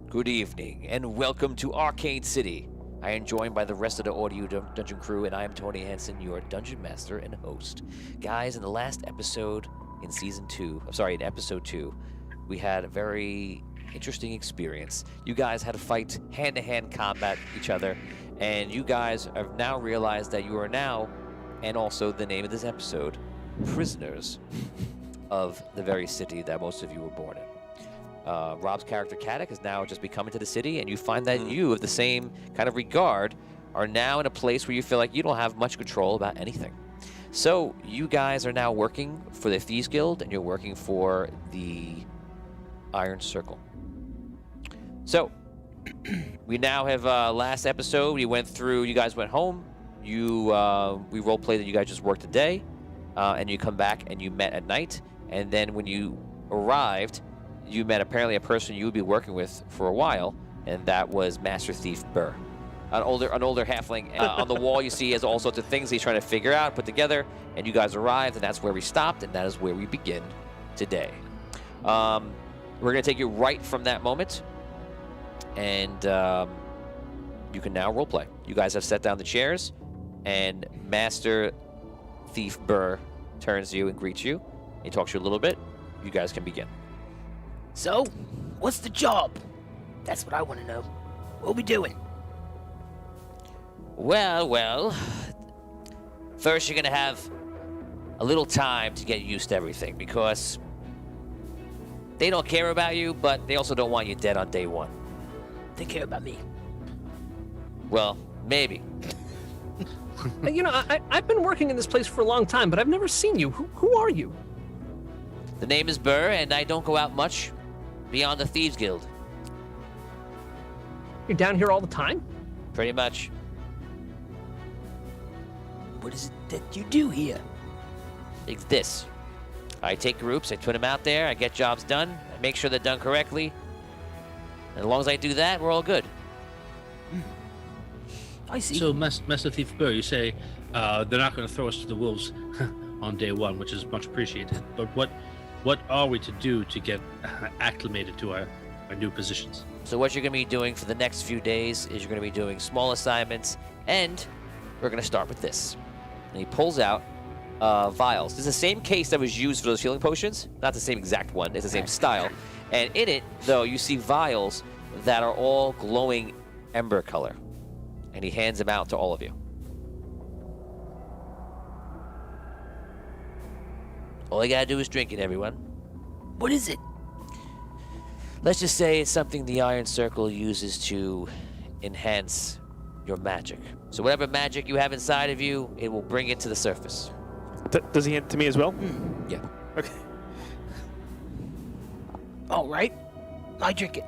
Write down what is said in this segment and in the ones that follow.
Good evening, and welcome to Arcane City. I am joined by the rest of the audio dungeon crew, and I am Tony Hansen, your dungeon master and host. Guys, in the last episode in in episode 2, we had a very interesting experience. You guys had to fight hand-to-hand combat each other, and you guys have now realized that you are now, and also the name of this episode, prisoners of the very city that most of you were born in. Rob's character, Kadek, has now just become into the city, and you find that you, of the same kind of regard, are now in a place where you feel like you don't have much control about anything. So you guys are now working for the Thieves Guild, and you're working for the Iron Circle. So we now have last episode. We went through. You guys went home. We role played that you guys just worked a day, and you come back and you met at night. And then when you arrived, you met apparently a person you would be working with for a while, and that was Master Thief Burr, an older halfling. On the wall, you see he has all sorts of things he's trying to figure out, put together. And you guys arrived, and that's where we stopped, and that is where we begin today. We're gonna take you right from that moment, and you can now roleplay. You guys have set down the chairs, and Master Thief Burr turns to you and greets you. He talks to you a little bit. You guys can begin. So, what's the job? That's what I want to know. What we doing? Well. First, you're going to have a little time to get used to everything, because they don't care about you, but they also don't want you dead on day one. They care about me. Well, maybe. You know, I've been working in this place for a long time, but I've never seen you. Who are you? The name is Burr, and I don't go out much beyond the Thieves Guild. You're down here all the time? Pretty much. What is it that you do here? It's this. I take groups, I put them out there, I get jobs done, I make sure they're done correctly. And as long as I do that, we're all good. I see. So, Master Thief Burr, you say they're not going to throw us to the wolves on day one, which is much appreciated. But what are we to do to get acclimated to our new positions? So what you're going to be doing for the next few days is you're going to be doing small assignments, and we're going to start with this. And he pulls out vials. This is the same case that was used for those healing potions. Not the same exact one. It's the same style. And in it, though, you see vials that are all glowing ember color. And he hands them out to all of you. All you gotta do is drink it, everyone. What is it? Let's just say it's something the Iron Circle uses to enhance your magic. So whatever magic you have inside of you, it will bring it to the surface. Does he hand it to me as well? Yeah. Okay. All right. I drink it.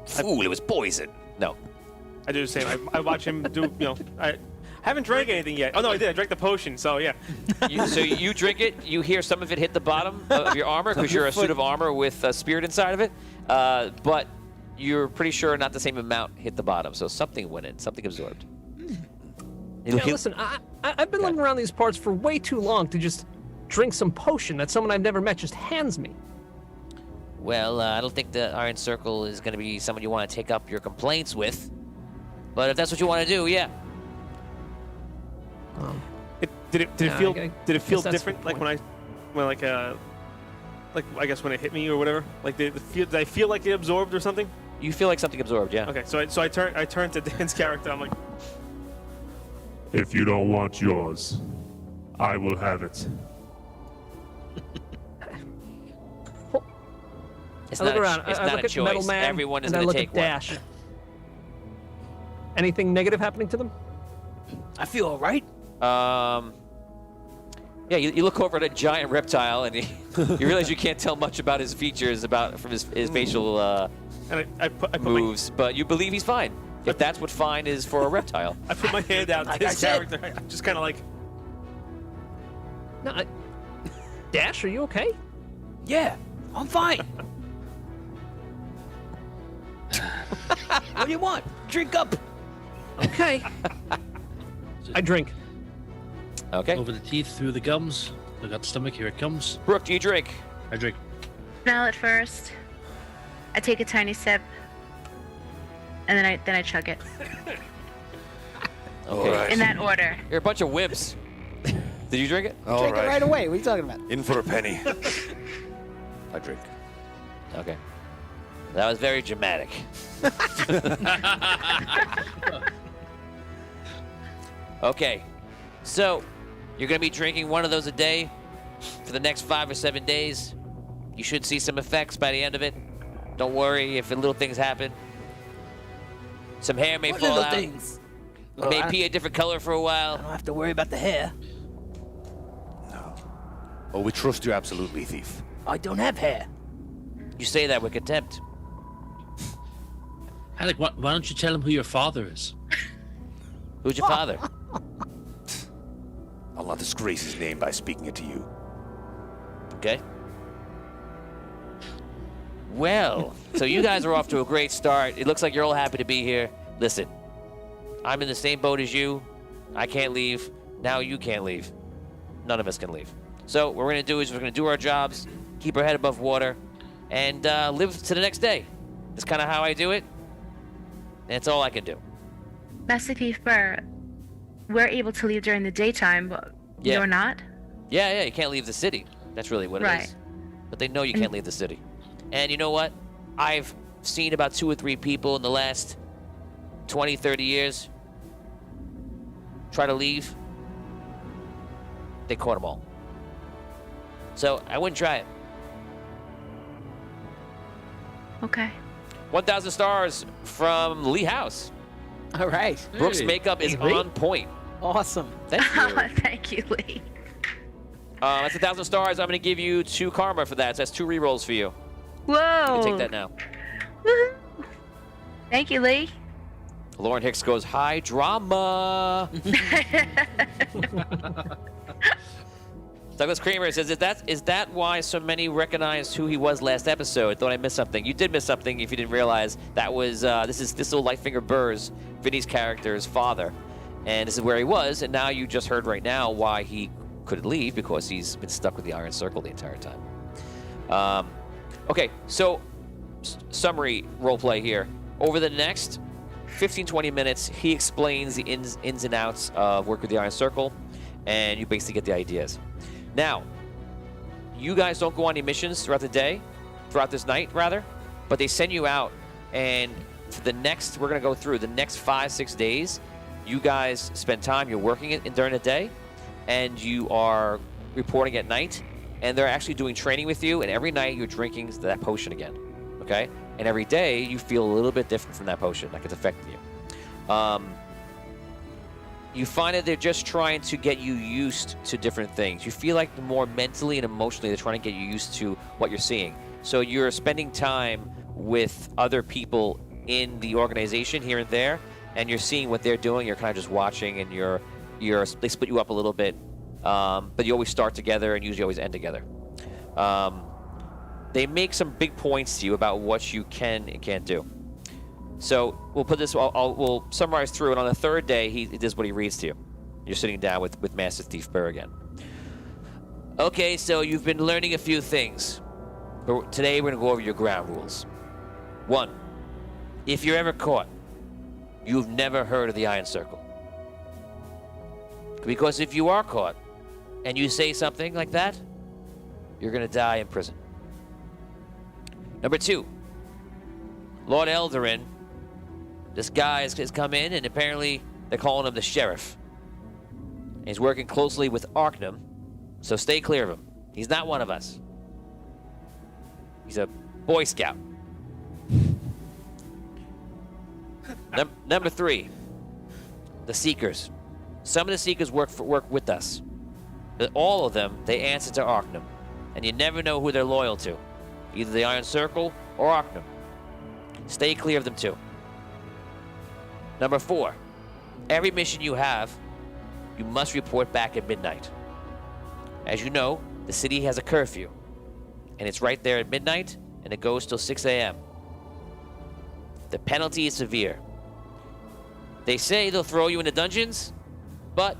Fool, it was poison. No. I do the same. I watch him do, I haven't drank anything yet. Oh, no, I did. I drank the potion, so yeah. So you drink it, you hear some of it hit the bottom of your armor, because you're a suit of armor with a spirit inside of it, but you're pretty sure not the same amount hit the bottom, so something went in, something absorbed. Yeah, listen, I've been living around these parts for way too long to just drink some potion that someone I've never met just hands me. Well, I don't think the Iron Circle is going to be someone you want to take up your complaints with, but if that's what you want to do, yeah. Did it feel different? Like point. I guess when it hit me or whatever. Like did I feel like it absorbed or something? You feel like something absorbed, yeah. Okay, so I turned to Dan's character. I'm like, if you don't want yours, I will have it. It's I not look around. It's I not look a at Metal choice. Man, Everyone is and I going to look take at one. Dash. Anything negative happening to them? I feel all right. Yeah, you look over at a giant reptile, and you realize you can't tell much about his features from his facial and I put moves, but you believe he's fine. If that's what fine is for a reptile. I put my hand out Like to I his said. character. I'm just kind of like, No, Dash, are you okay? Yeah, I'm fine. What do you want? Drink up. Okay. I drink. Okay. Over the teeth, through the gums. Look at the stomach. Here it comes. Brooke, do you drink? I drink. Smell it first. I take a tiny sip, and then I chug it Okay. All right. in that order. You're a bunch of wimps. Did you drink it? All Drink it right away. What are you talking about? In for a penny. I drink. Okay. That was very dramatic. Okay. So, you're going to be drinking one of those a day for the next 5 or 7 days. You should see some effects by the end of it. Don't worry if little things happen. Some hair may What fall little out. things? It may be a different color for a I while. don't have to worry about the hair. Oh, we trust you absolutely, thief. I don't have hair. You say that with contempt. Alec, why don't you tell him who your father is? Who's your father? I'll not disgrace his name by speaking it to you. Okay. Well, so you guys are off to a great start. It looks like you're all happy to be here. Listen, I'm in the same boat as you. I can't leave. Now you can't leave. None of us can leave. So what we're going to do is we're going to do our jobs, keep our head above water, and live to the next day. That's kind of how I do it. And it's all I can do. Master Thief Burr, we're able to leave during the daytime, but Yeah. you're not? Yeah, you can't leave the city. That's really what it Right. is. But they know you can't leave the city. And you know what? I've seen about 2 or 3 people in the last 20, 30 years try to leave. They caught them all. So I wouldn't try it. Okay. 1,000 stars from Lee House. All right. Brooke's Hey. makeup is Hey, Lee. on point. Awesome. Thank you. Thank you, Lee. That's 1,000 stars. I'm going to give you 2 karma for that. So that's 2 rerolls for you. Whoa. You can take that now. Woohoo. Thank you, Lee. Lauren Hicks goes, high drama. Douglas Kramer says, is that why so many recognized who he was last episode? Thought I missed something. You did miss something if you didn't realize. That was, this is Lightfinger Burr's, Vinny's character's father. And this is where he was, and now you just heard right now why he couldn't leave, because he's been stuck with the Iron Circle the entire time. Okay, so summary roleplay here. Over the next 15-20 minutes, he explains the ins and outs of work with the Iron Circle, and you basically get the ideas. Now, you guys don't go on any missions throughout the day, throughout this night, rather, but they send you out, and for the next, we're going to go through the next 5-6 days, you guys spend time, you're working during the day, and you are reporting at night, and they're actually doing training with you, and every night you're drinking that potion again, okay? And every day you feel a little bit different from that potion, like it's affecting you. You find that they're just trying to get you used to different things. You feel like more mentally and emotionally they're trying to get you used to what you're seeing. So you're spending time with other people in the organization here and there, and you're seeing what they're doing. You're kind of just watching, and they split you up a little bit, but you always start together and usually always end together. They make some big points to you about what you can and can't do. So we'll put this. We'll summarize through it. On the 3rd day, this is what he reads to you. You're sitting down with Master Thief Burr again. Okay, so you've been learning a few things, but today we're gonna go over your ground rules. 1, if you're ever caught, you've never heard of the Iron Circle. Because if you are caught and you say something like that, you're gonna die in prison. Number 2, Lord Eldarin. This guy has come in, and apparently they're calling him the sheriff. And he's working closely with Arcane, so stay clear of him. He's not one of us. He's a Boy Scout. Number 3, the Seekers. Some of the Seekers work with us. But all of them, they answer to Arcane, and you never know who they're loyal to. Either the Iron Circle or Arcane. Stay clear of them too. Number 4, every mission you have, you must report back at midnight. As you know, the city has a curfew, and it's right there at midnight, and it goes till 6 a.m. The penalty is severe. They say they'll throw you into dungeons, but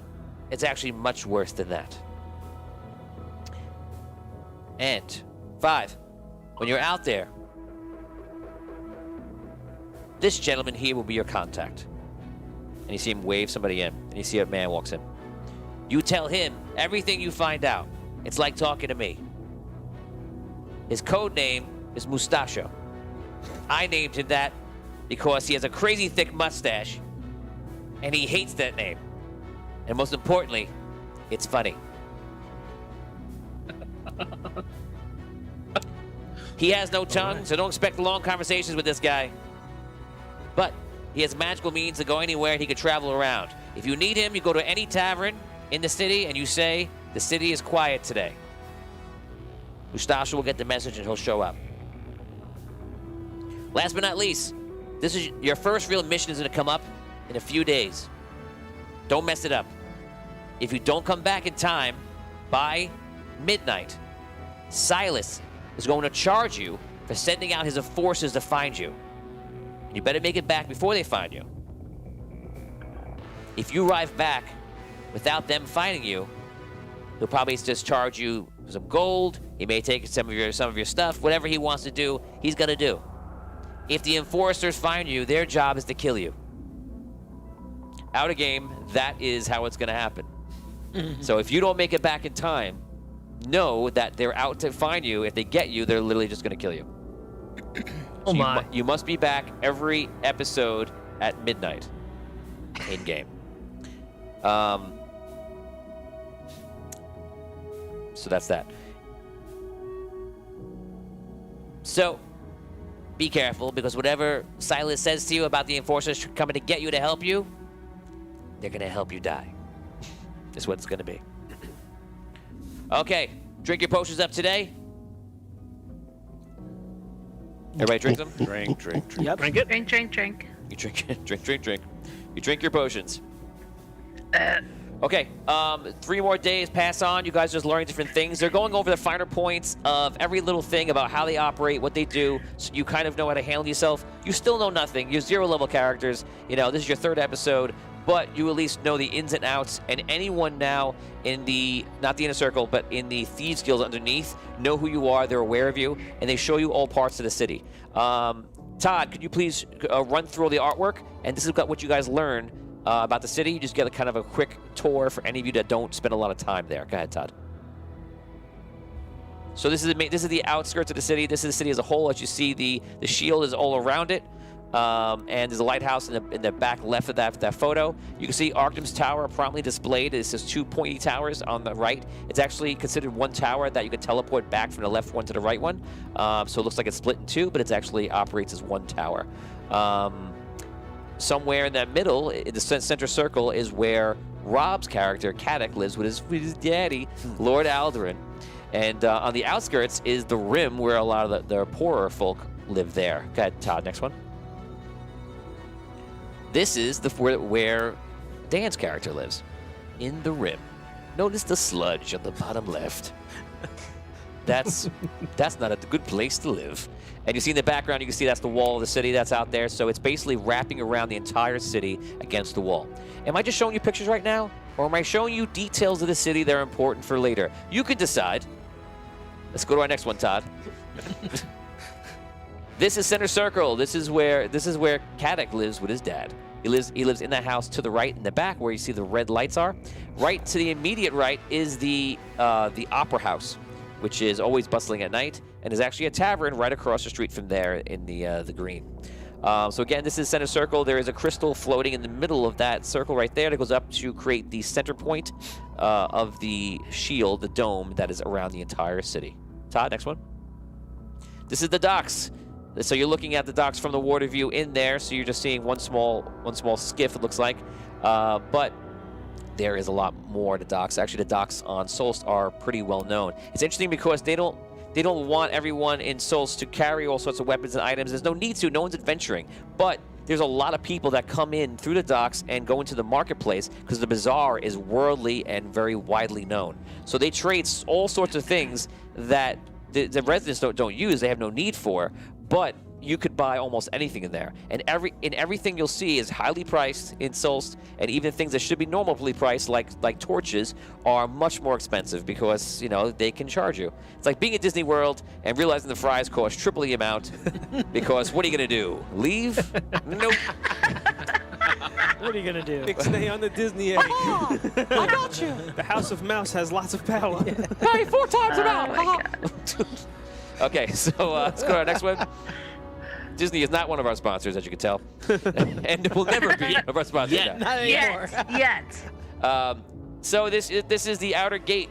it's actually much worse than that. And 5, when you're out there, This gentleman here will be your contact. And you see him wave somebody in, and you see a man walks in. You tell him everything you find out. It's like talking to me. His code name is Mustachio. I named him that because he has a crazy thick mustache, and he hates that name. And most importantly, it's funny. He has no tongue, so don't expect long conversations with this guy. But he has magical means to go anywhere, and he can travel around. If you need him, you go to any tavern in the city, and you say, the city is quiet today. Mustachio will get the message, and he'll show up. Last but not least, this is your first real mission is going to come up in a few days. Don't mess it up. If you don't come back in time by midnight, Silas is going to charge you for sending out his forces to find you. You better make it back before they find you. If you arrive back without them finding you, he'll probably just charge you some gold. He may take some of your stuff. Whatever he wants to do, he's gonna do. If the enforcers find you, their job is to kill you. Out of game, that is how it's gonna happen. So if you don't make it back in time, know that they're out to find you. If they get you, they're literally just gonna kill you. Oh So my. you must be back every episode at midnight in game. So that's that. So be careful, because whatever Silas says to you about the enforcers coming to get you to help you, they're gonna help you die. Is what it's gonna be. Okay, drink your potions up today. Everybody drink them? Drink, drink, drink. Yep. Drink it. Drink, drink, drink. You drink. You drink your potions. Okay, 3 more days pass on. You guys are just learning different things. They're going over the finer points of every little thing about how they operate, what they do, so you kind of know how to handle yourself. You still know nothing. You're 0 level characters. You know, this is your 3rd episode, but you at least know the ins and outs. And anyone now in the, not the inner circle, but in the Thieves Guild underneath, know who you are. They're aware of you, and they show you all parts of the city. Todd, could you please run through all the artwork? And this is what you guys learn about the city. You just get a kind of a quick tour for any of you that don't spend a lot of time there. Go ahead, Todd. So this is the outskirts of the city. This is the city as a whole. As you see, the shield is all around it. And there's a lighthouse in the back left of that photo. You can see Arctum's tower prominently displayed. It says 2 pointy towers on the right. It's actually considered one tower that you can teleport back from the left one to the right one. So it looks like it's split in 2, but it actually operates as one tower. Somewhere in that middle, in the center circle, is where Rob's character, Caddock, lives with his daddy, Lord Aldurin. And on the outskirts is the Rim, where a lot of the poorer folk live there. Go ahead, Todd, next one. This is where Dan's character lives, in the Rim. Notice the sludge on the bottom left. That's not a good place to live. And you see in the background, you can see that's the wall of the city that's out there. So it's basically wrapping around the entire city against the wall. Am I just showing you pictures right now? Or am I showing you details of the city that are important for later? You can decide. Let's go to our next one, Todd. This is Center Circle. This is where Caddock lives with his dad. He lives in that house to the right in the back where you see the red lights are. Right to the immediate right is the Opera House, which is always bustling at night, and is actually a tavern right across the street from there in the green. So again, this is Center Circle. There is a crystal floating in the middle of that circle right there that goes up to create the center point of the shield, the dome that is around the entire city. Todd, next one. This is the docks. So you're looking at the docks from the water view in there, so you're just seeing one small skiff, it looks like. But there is a lot more to docks. Actually, the docks on Solst are pretty well known. It's interesting because they don't want everyone in Solst to carry all sorts of weapons and items. There's no need to. No one's adventuring. But there's a lot of people that come in through the docks and go into the marketplace because the bazaar is worldly and very widely known. So they trade all sorts of things that the residents don't use. They have no need for. But you could buy almost anything in there. And everything you'll see is highly priced in Solst, and even things that should be normally priced, like torches, are much more expensive because, you know, they can charge you. It's like being at Disney World and realizing the fries cost triple the amount because what are you going to do? Leave? Nope. What are you gonna do? Stay on the Disney egg. I got you. The House of Mouse has lots of power. Hey, 4 times amount. Oh my God. Okay, so let's go to our next one. Disney is not one of our sponsors, as you can tell, and will never be one of our sponsors. Yet. now. Not anymore. Yet. So this is the outer gate.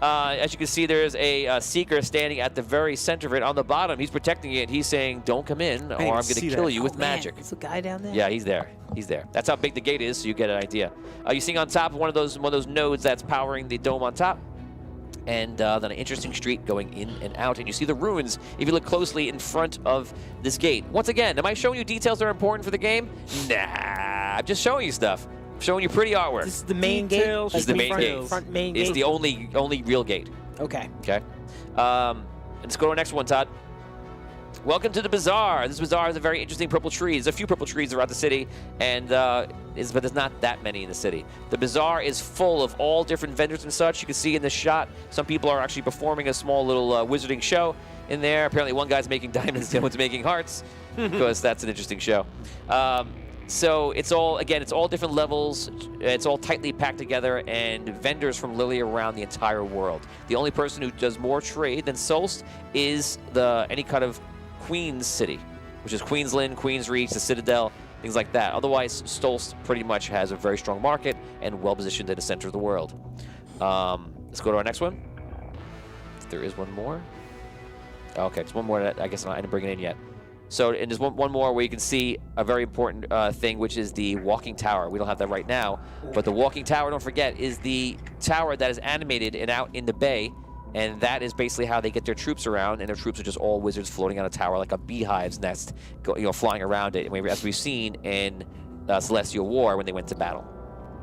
As you can see, there's a seeker standing at the very center of it. On the bottom, he's protecting it. He's saying, "Don't come in, or I'm going to kill you with magic." There's a guy down there. Yeah, he's there. He's there. That's how big the gate is, so you get an idea. You're seeing on top one of those nodes that's powering the dome on top, and then an interesting street going in and out. And you see the ruins if you look closely in front of this gate. Once again, am I showing you details that are important for the game? Nah, I'm just showing you stuff. I'm showing you pretty artwork. This is the main gate. Details. This is the main front, gate. Front main It's gate. the only real gate. Okay. Okay. Let's go to our next one, Todd. Welcome to the bazaar. This bazaar has a very interesting purple tree. There's a few purple trees throughout the city, but there's not that many in the city. The bazaar is full of all different vendors and such. You can see in this shot, some people are actually performing a small little wizarding show in there. Apparently, one guy's making diamonds, the other one's making hearts, because that's an interesting show. So it's all different levels. It's all tightly packed together, and vendors from literally around the entire world. The only person who does more trade than Solst is any kind of Queen's city, which is Queensland, Queen's Reach, the Citadel, things like that. Otherwise, Solst pretty much has a very strong market and well-positioned in the center of the world. Let's go to our next one. There is one more. Okay, there's one more that I guess I didn't bring it in yet. So, and there's one more where you can see a very important thing, which is the walking tower. We don't have that right now, but the walking tower, don't forget, is the tower that is animated and out in the bay, and that is basically how they get their troops around, and their troops are just all wizards floating on a tower like a beehive's nest, flying around it, as we've seen in Celestial War when they went to battle.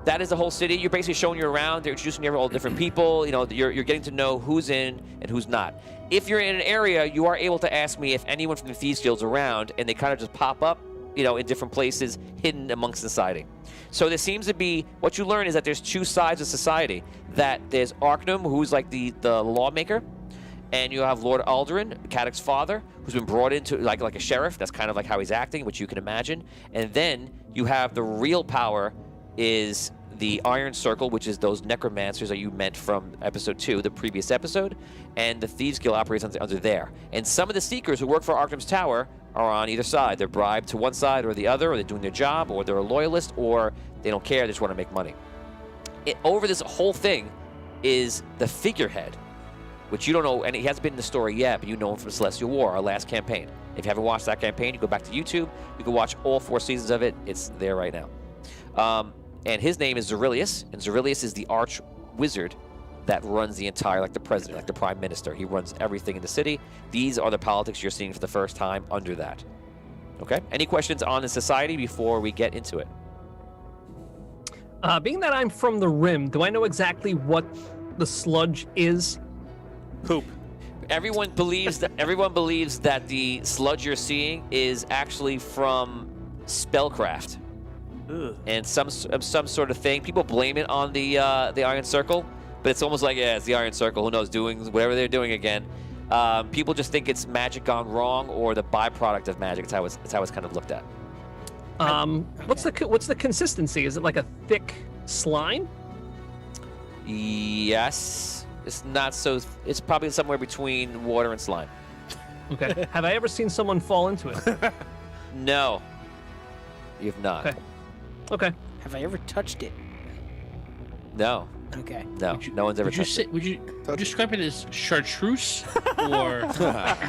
That is the whole city. You're basically showing you around. They're introducing you to all different people. You're getting to know who's in and who's not. If you're in an area, you are able to ask me if anyone from the Thieves Guild's around, and they kind of just pop up, in different places, hidden amongst society. So there seems to be, what you learn is that there's 2 sides of society. That there's Arcanum, who's like the lawmaker, and you have Lord Aldurin, Cadoc's father, who's been brought into like a sheriff. That's kind of like how he's acting, which you can imagine. And then you have the real power is the Iron Circle, which is those necromancers that you met from episode 2, the previous episode, and the Thieves Guild operates under there. And some of the Seekers who work for Arcanum's Tower are on either side. They're bribed to one side or the other, or they're doing their job, or they're a loyalist, or they don't care, they just want to make money. Over this whole thing is the figurehead, which you don't know, and he hasn't been in the story yet, but you know him from Celestial War, our last campaign. If you haven't watched that campaign, you go back to YouTube, you can watch all 4 seasons of it. It's there right now. And his name is Zerilius, and Zerilius is the arch wizard that runs the entire, like the president, like the prime minister. He runs everything in the city. These are the politics you're seeing for the first time under that. Okay? Any questions on the society before we get into it? Being that I'm from the Rim, do I know exactly what the sludge is? Poop. Everyone believes that the sludge you're seeing is actually from spellcraft. Ugh. And some sort of thing. People blame it on the Iron Circle, but it's almost like, yeah, it's the Iron Circle. Who knows, doing whatever they're doing again. People just think it's magic gone wrong or the byproduct of magic. That's how it's kind of looked at. What's the consistency? Is it like a thick slime? Yes, it's not so. It's probably somewhere between water and slime. Okay. Have I ever seen someone fall into it? No, you've not. Okay. Okay. Have I ever touched it? No, Okay. no, no one's ever Would you touched say, it. would you describe it as chartreuse or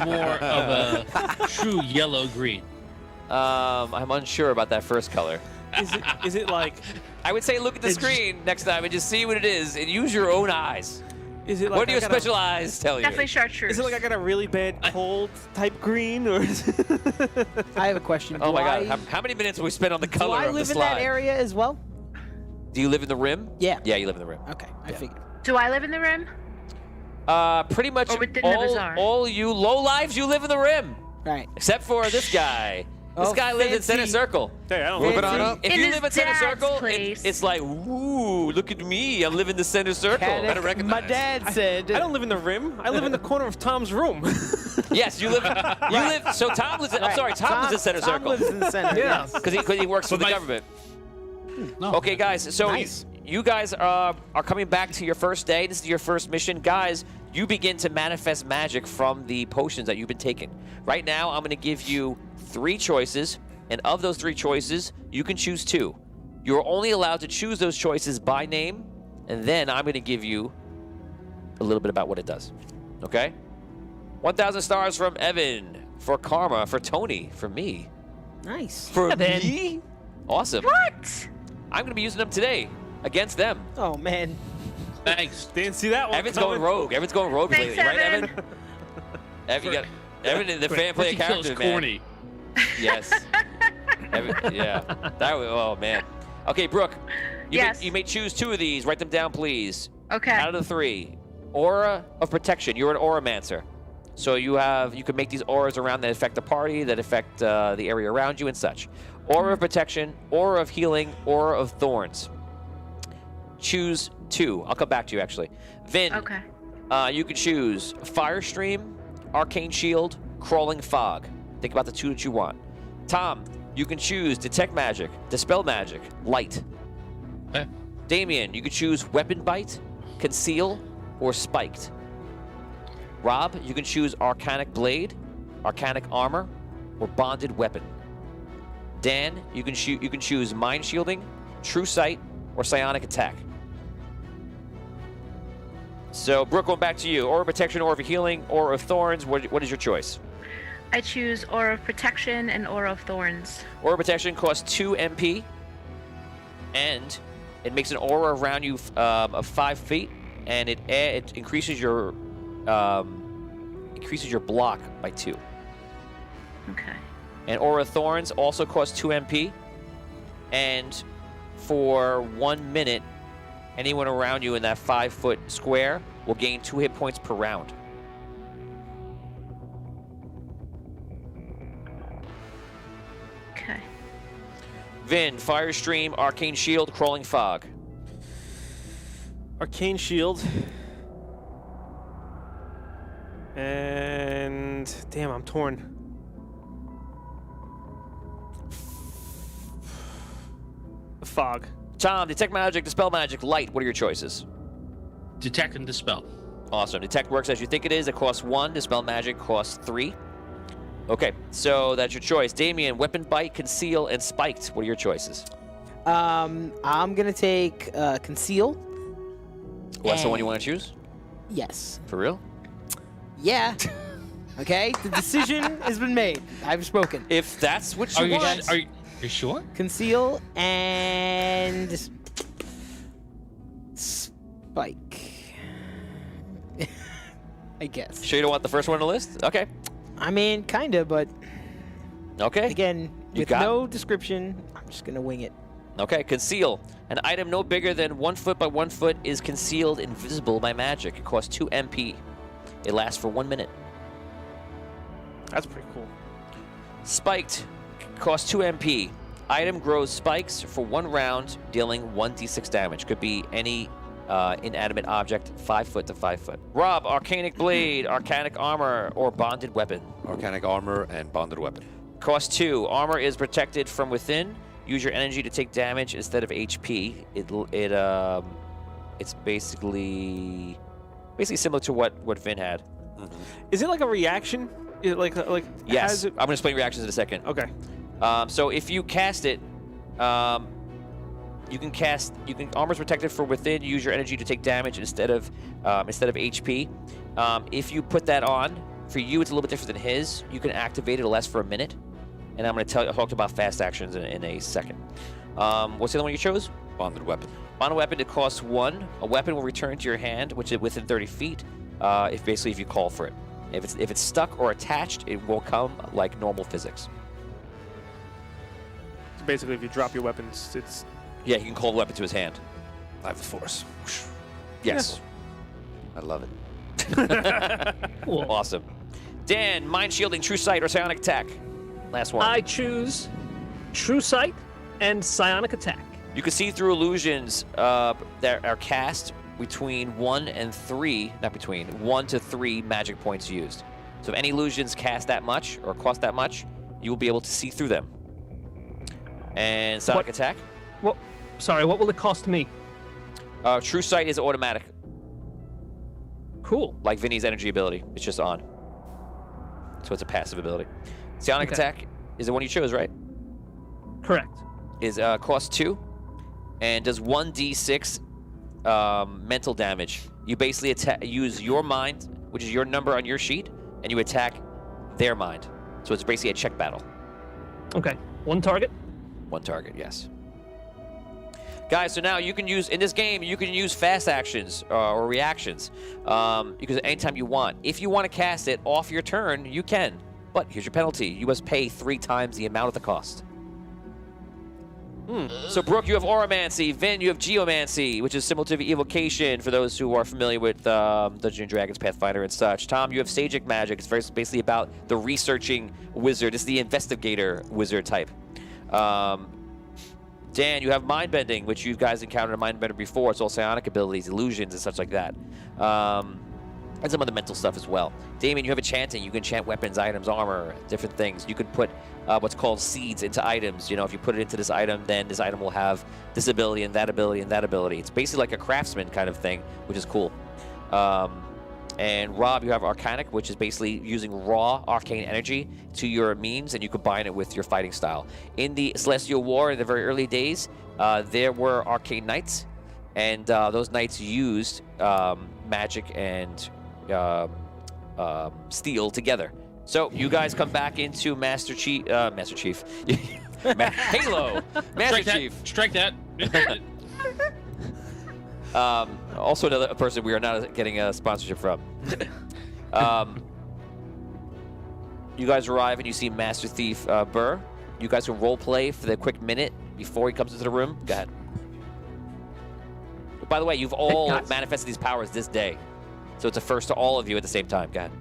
more of a true yellow-green? I'm unsure about that first color. Is it like? I would say look at the screen next time and just see what it is and use your own eyes. Is it like? What do I your got special eyes tell you? Definitely chartreuse. Is it like I got a really bad cold type green, or? I have a question. Oh my Do God! How many minutes have we spent on the Do color I of the live in slide? that area as well? Do you live in the Rim? Yeah. Yeah, you live in the Rim. Okay, I figured. Do I live in the Rim? Pretty much Or within the bazaar? all you low lives, you live in the Rim. Right. Except for this guy. This Oh, guy lives in center fancy. circle. Hey, I don't Moving know. on up. If In you his live in center dad's circle, place. it's like, ooh, look at me. I live in the center circle. Panic. My dad said. I don't live in the rim. I live in the corner of Tom's room. Yes, you live. So Tom lives. I'm sorry, Tom lives in center Tom circle lives in the center. Yeah. yes. because he works for the government. No. Okay, guys. So Nice. you guys are coming back to your first day. This is your first mission, guys. You begin to manifest magic from the potions that you've been taking. Right now, I'm going to give you 3 choices, and of those 3 choices, you can choose 2. You're only allowed to choose those choices by name, and then I'm going to give you a little bit about what it does. Okay? 1,000 stars from Evan, for Karma, for Tony, for me. Nice. For Evan. me? Awesome. What? I'm going to be using them today against them. Oh man. Thanks. Didn't see that one. Evan's coming. going rogue. Evan's going rogue Thanks, lately, right, Evan. Evan? Evan, you got Evan, the fan play a First he kills character, man. corny. Yes. Evan, yeah. That was, oh man. Okay, Brooke. Yes. You may choose 2 of these. Write them down, please. Okay. Out of the 3, aura of protection. You're an auramancer. So you can make these auras around that affect the party, that affect the area around you and such. Aura of protection, aura of healing, aura of thorns. Choose 2. I'll come back to you actually. Vin. Okay. You can choose Fire Stream, Arcane Shield, Crawling Fog. Think about the 2 that you want. Tom, you can choose Detect Magic, Dispel Magic, Light. Okay. Damien, you can choose Weapon Bite, Conceal, or Spiked. Rob, you can choose Arcanic Blade, Arcanic Armor, or Bonded Weapon. Dan, you can choose Mind Shielding, True Sight, or Psionic Attack. So, Brooke, going back to you. Aura of Protection, Aura of Healing, Aura of Thorns. What is your choice? I choose Aura of Protection and Aura of Thorns. Aura of Protection costs 2 MP, and it makes an aura around you of 5 feet, and it increases your block by 2. Okay. And Aura of Thorns also costs 2 MP, and for 1 minute, anyone around you in that 5-foot square will gain 2 hit points per round. Okay. Vin, Fire Stream, Arcane Shield, Crawling Fog. Arcane Shield. And damn, I'm torn. Fog. Tom, Detect Magic, Dispel Magic, Light. What are your choices? Detect and dispel. Awesome. Detect works as you think it is. It costs 1. Dispel Magic costs 3. Okay, so that's your choice. Damien, Weapon Bite, Conceal, and Spiked. What are your choices? I'm gonna take conceal. Well, that's the one And- you want to choose? Yes. For real? Yeah. Okay. The decision has been made. I've spoken. If that's what Are you you, want. are you sure? Conceal and spike. I guess. Sure you don't want the first one on the list? Okay. I mean, kinda, but Okay. again, You with got- no description, I'm just gonna wing it. Okay, Conceal. An item no bigger than 1 foot by 1 foot is concealed invisible by magic. It costs 2 MP. It lasts for 1 minute. That's pretty cool. Spiked costs 2 MP. Item grows spikes for 1 round, dealing 1d6 damage. Could be any inanimate object 5 foot to 5 foot. Rob, Arcanic Blade, Arcanic Armor, or Bonded Weapon. Arcanic armor and bonded weapon. Cost 2. Armor is protected from within. Use your energy to take damage instead of HP. It's basically similar to what Vin had. Is it like a reaction? Is it like Yes, has it- I'm gonna explain reactions in a second. Okay. So if you cast it, armor's protected from within. Use your energy to take damage instead of HP. If you put that on, for you it's a little bit different than his. You can activate it. It'll last for a minute. And I'm going to talk about fast actions in a second. What's the other one you chose? Bonded weapon. On a weapon, it costs 1. A weapon will return to your hand, which is within 30 feet, if you call for it. If it's stuck or attached, it will come like normal physics. So basically, if you drop your weapons, it's Yeah, he can call the weapon to his hand. I have the force. Yes. I love it. Awesome. Dan, mind shielding, true sight, or psionic attack. Last one. I choose True Sight and Psionic Attack. You can see through illusions that are cast between 1 and 3, not between, 1 to 3 magic points used. So if any illusions cast that much or cost that much, you will be able to see through them. And Psionic Attack? What will it cost me? True Sight is automatic, Cool. like Vinny's energy ability. It's just on. So it's a passive ability. Psionic Attack is the one you chose, right? Correct. Is cost 2 and does 1d6 mental damage. You basically use your mind, which is your number on your sheet, and you attack their mind. So it's basically a check battle. Okay. One target. One target, yes. Guys, so now you can use, in this game, you can use fast actions or reactions. You can anytime you want. If you want to cast it off your turn, you can. But here's your penalty. You must pay 3 times the amount of the cost. So, Brooke, you have Auramancy. Vin, you have Geomancy, which is similar to the Evocation for those who are familiar with Dungeons & Dragons, Pathfinder, and such. Tom, you have Sagic Magic. It's basically about the researching wizard. It's the investigator wizard type. Dan, you have Mindbending, which you guys encountered a Mindbender before. It's all psionic abilities, illusions, and such like that. And some of the mental stuff as well. Damien, you have Enchanting. You can enchant weapons, items, armor, different things. You can put what's called seeds into items. You know, if you put it into this item, then this item will have this ability and that ability and that ability. It's basically like a craftsman kind of thing, which is cool. And Rob, you have Arcanic, which is basically using raw arcane energy to your means, and you combine it with your fighting style. In the Celestial War, in the very early days, there were arcane knights, and those knights used magic and steel together. So you guys come back into Master Chief, Halo, Master Chief. Strike that. Also another person we are not getting a sponsorship from. You guys arrive and you see Master Thief Burr. You guys can role play for the quick minute before he comes into the room. Go ahead. By the way, you've all manifested these powers this day. So it's a first to all of you at the same time. Go ahead.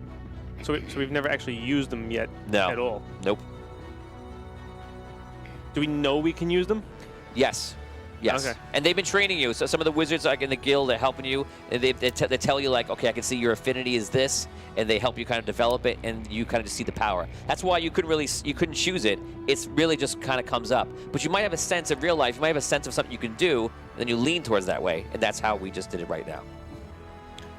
So we've never actually used them yet at all? Nope. Do we know we can use them? Yes. Yes. Okay. And they've been training you. So some of the wizards like in the guild are helping you. And they tell you like, okay, I can see your affinity is this. And they help you kind of develop it. And you kind of just see the power. That's why you couldn't choose it. It's really just kind of comes up. But you might have a sense of real life. You might have a sense of something you can do. And then you lean towards that way. And that's how we just did it right now.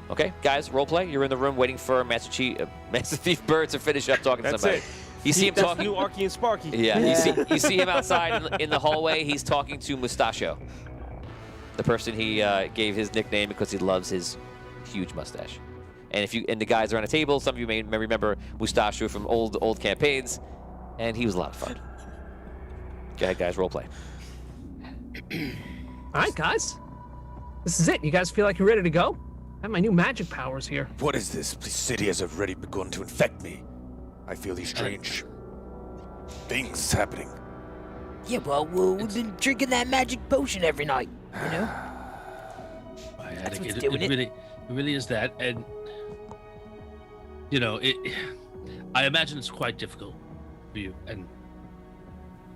Okay, guys, role play. You're in the room waiting for Master Thief Bird to finish up talking to somebody. That's it. You see him That's talking. new Arky and Sparky. Yeah, you see him outside in the hallway. He's talking to Mustachio, the person he gave his nickname because he loves his huge mustache. And the guys are on a table. Some of you may remember Mustachio from old campaigns, and he was a lot of fun. Go ahead, guys, role play. All right, guys. This is it. You guys feel like you're ready to go? I have my new magic powers here. What is this? This city has already begun to infect me. I feel these strange things happening. Yeah, well, we've been drinking that magic potion every night, you know? That's what's doing it. It really is that. And, you know, I imagine it's quite difficult for you. And,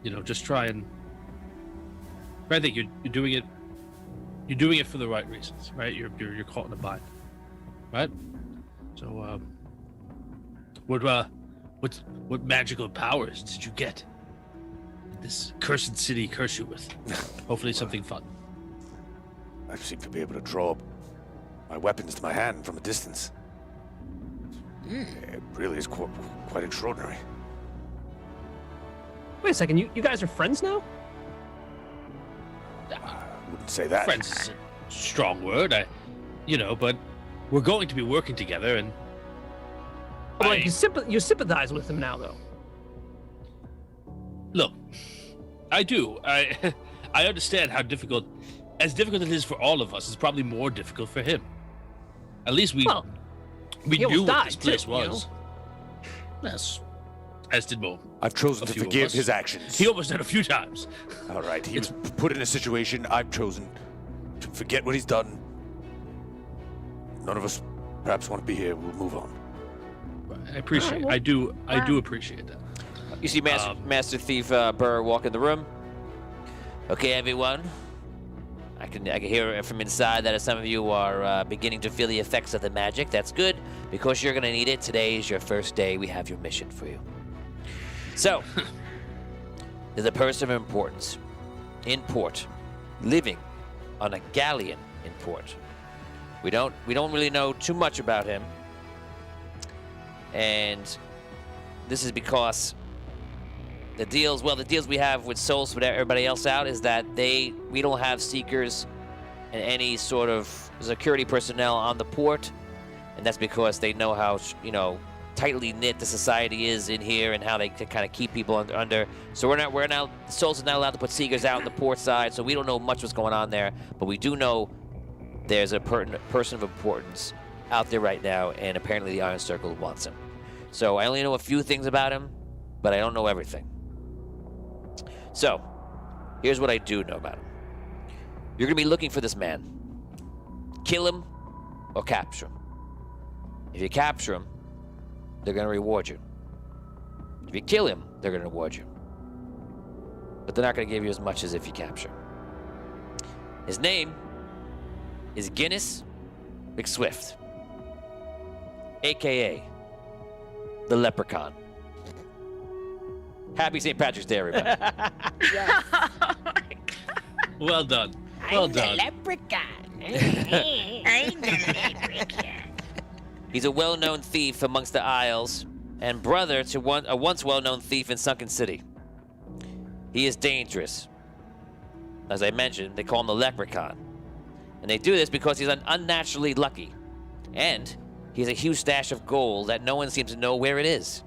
you know, just try and... I think you're doing it. You're doing it for the right reasons, right? You're caught in a bind, right? So, what magical powers did you get? Did this cursed city curse you with? Hopefully, something fun. I seem to be able to draw my weapons to my hand from a distance. It really is quite extraordinary. Wait a second. You guys are friends now? Wouldn't say that. Friends is a strong word, but we're going to be working together, and Well, you sympathize with him now, though. Look, I do. I understand how difficult it is for all of us. It's probably more difficult for him. At least we knew what this place was. Yes, as did Mo. I've chosen to forgive his actions. He almost did a few times. All right, he was put in a situation. I've chosen to forget what he's done. None of us perhaps want to be here. We'll move on. I appreciate. I do appreciate that. You see Master Thief Burr walk in the room. Okay, everyone. I can hear from inside that some of you are beginning to feel the effects of the magic. That's good, because you're going to need it. Today is your first day. We have your mission for you. So, there's a person of importance in port, living on a galleon in port. We don't really know too much about him, and this is because the deals we have with Souls, with everybody else out, is that we don't have seekers and any sort of security personnel on the port, and that's because they know how tightly knit the society is in here and how they can kind of keep people under. So Souls is not allowed to put seekers out on the port side, so we don't know much what's going on there, but we do know there's a person of importance out there right now, and apparently the Iron Circle wants him. So I only know a few things about him, but I don't know everything. So, here's what I do know about him. You're going to be looking for this man. Kill him or capture him. If you capture him, they're going to reward you. If you kill him, they're going to reward you. But they're not going to give you as much as if you capture him. His name is Guinness McSwift, a.k.a. the Leprechaun. Happy St. Patrick's Day, everybody. Well done. Well done. He's a well-known thief amongst the Isles and brother to a once well-known thief in Sunken City. He is dangerous. As I mentioned, they call him the Leprechaun. And they do this because he's unnaturally lucky. And he has a huge stash of gold that no one seems to know where it is.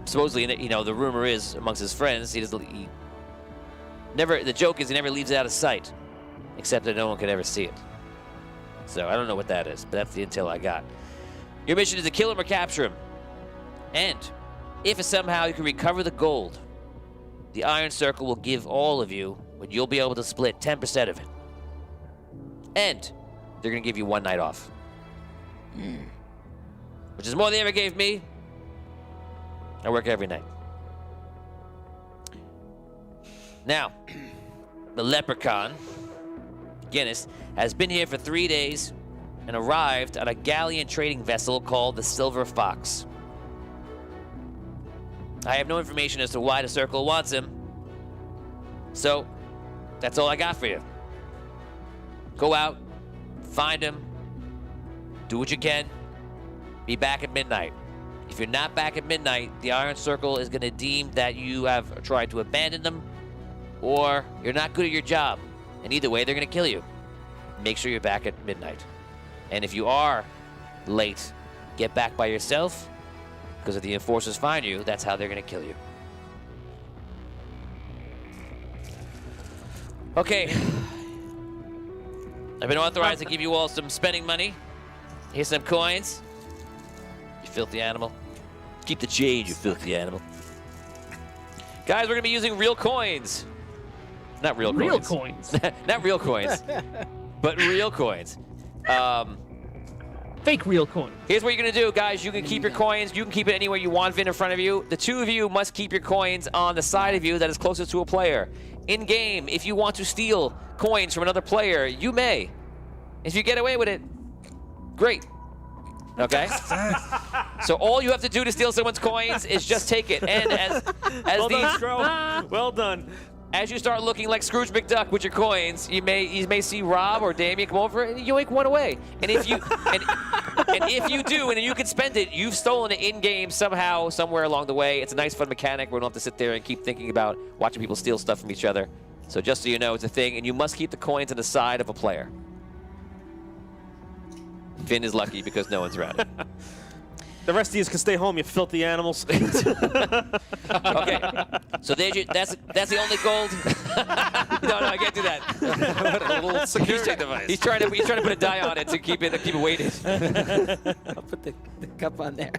Supposedly, the rumor is amongst his friends, the joke is he never leaves it out of sight, except that no one could ever see it. So I don't know what that is, but that's the intel I got. Your mission is to kill him or capture him. And if somehow you can recover the gold, the Iron Circle will give all of you, but you'll be able to split 10% of it. And they're going to give you one night off. Which is more than they ever gave me. I work every night. Now, the Leprechaun, Guinness, has been here for 3 days and arrived on a galleon trading vessel called the Silver Fox. I have no information as to why the Circle wants him, so that's all I got for you. Go out, find him, do what you can, be back at midnight. If you're not back at midnight, the Iron Circle is going to deem that you have tried to abandon them, or you're not good at your job. And either way, they're going to kill you. Make sure you're back at midnight. And if you are late, get back by yourself, because if the enforcers find you, that's how they're going to kill you. Okay. I've been authorized to give you all some spending money. Here's some coins. You filthy animal. Keep the change, you filthy animal. Guys, we're going to be using real coins. Not real coins. Real coins. Not real coins, but real coins. Fake real coins. Here's what you're going to do, guys. You can keep your coins. You can keep it anywhere you want in front of you. The two of you must keep your coins on the side of you that is closest to a player. In-game, if you want to steal coins from another player, you may. If you get away with it, great. Okay? So all you have to do to steal someone's coins is just take it. And as Well these done, Stro. Well done. as you start looking like Scrooge McDuck with your coins, you may see Rob or Damien come over and yoink one away. And if you and if you do and you can spend it, you've stolen it in game somehow, somewhere along the way. It's a nice, fun mechanic. We don't have to sit there and keep thinking about watching people steal stuff from each other. So just so you know, it's a thing, and you must keep the coins on the side of a player. Finn is lucky because no one's around him. The rest of you can stay home, you filthy animals. Okay, so that's the only gold. No, I can't do that. A little security device. He's trying to put a die on it to keep it weighted. I'll put the cup on there.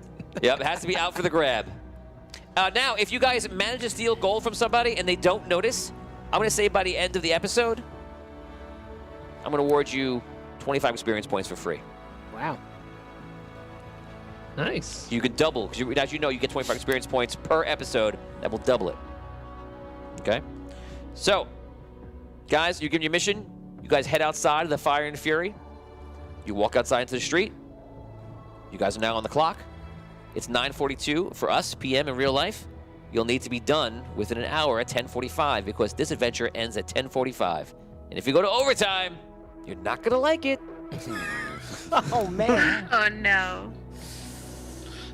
Yep, it has to be out for the grab. Now, if you guys manage to steal gold from somebody and they don't notice, I'm going to say by the end of the episode, I'm going to award you 25 experience points for free. Wow. Nice. You can double, because as you know, you get 25 experience points per episode. That will double it. Okay? So, guys, you're given your mission. You guys head outside of the Fire and Fury. You walk outside into the street. You guys are now on the clock. It's 9:42 for us, PM in real life. You'll need to be done within an hour at 10:45 because this adventure ends at 10:45. And if you go to overtime, you're not going to like it. Oh, man. Oh no.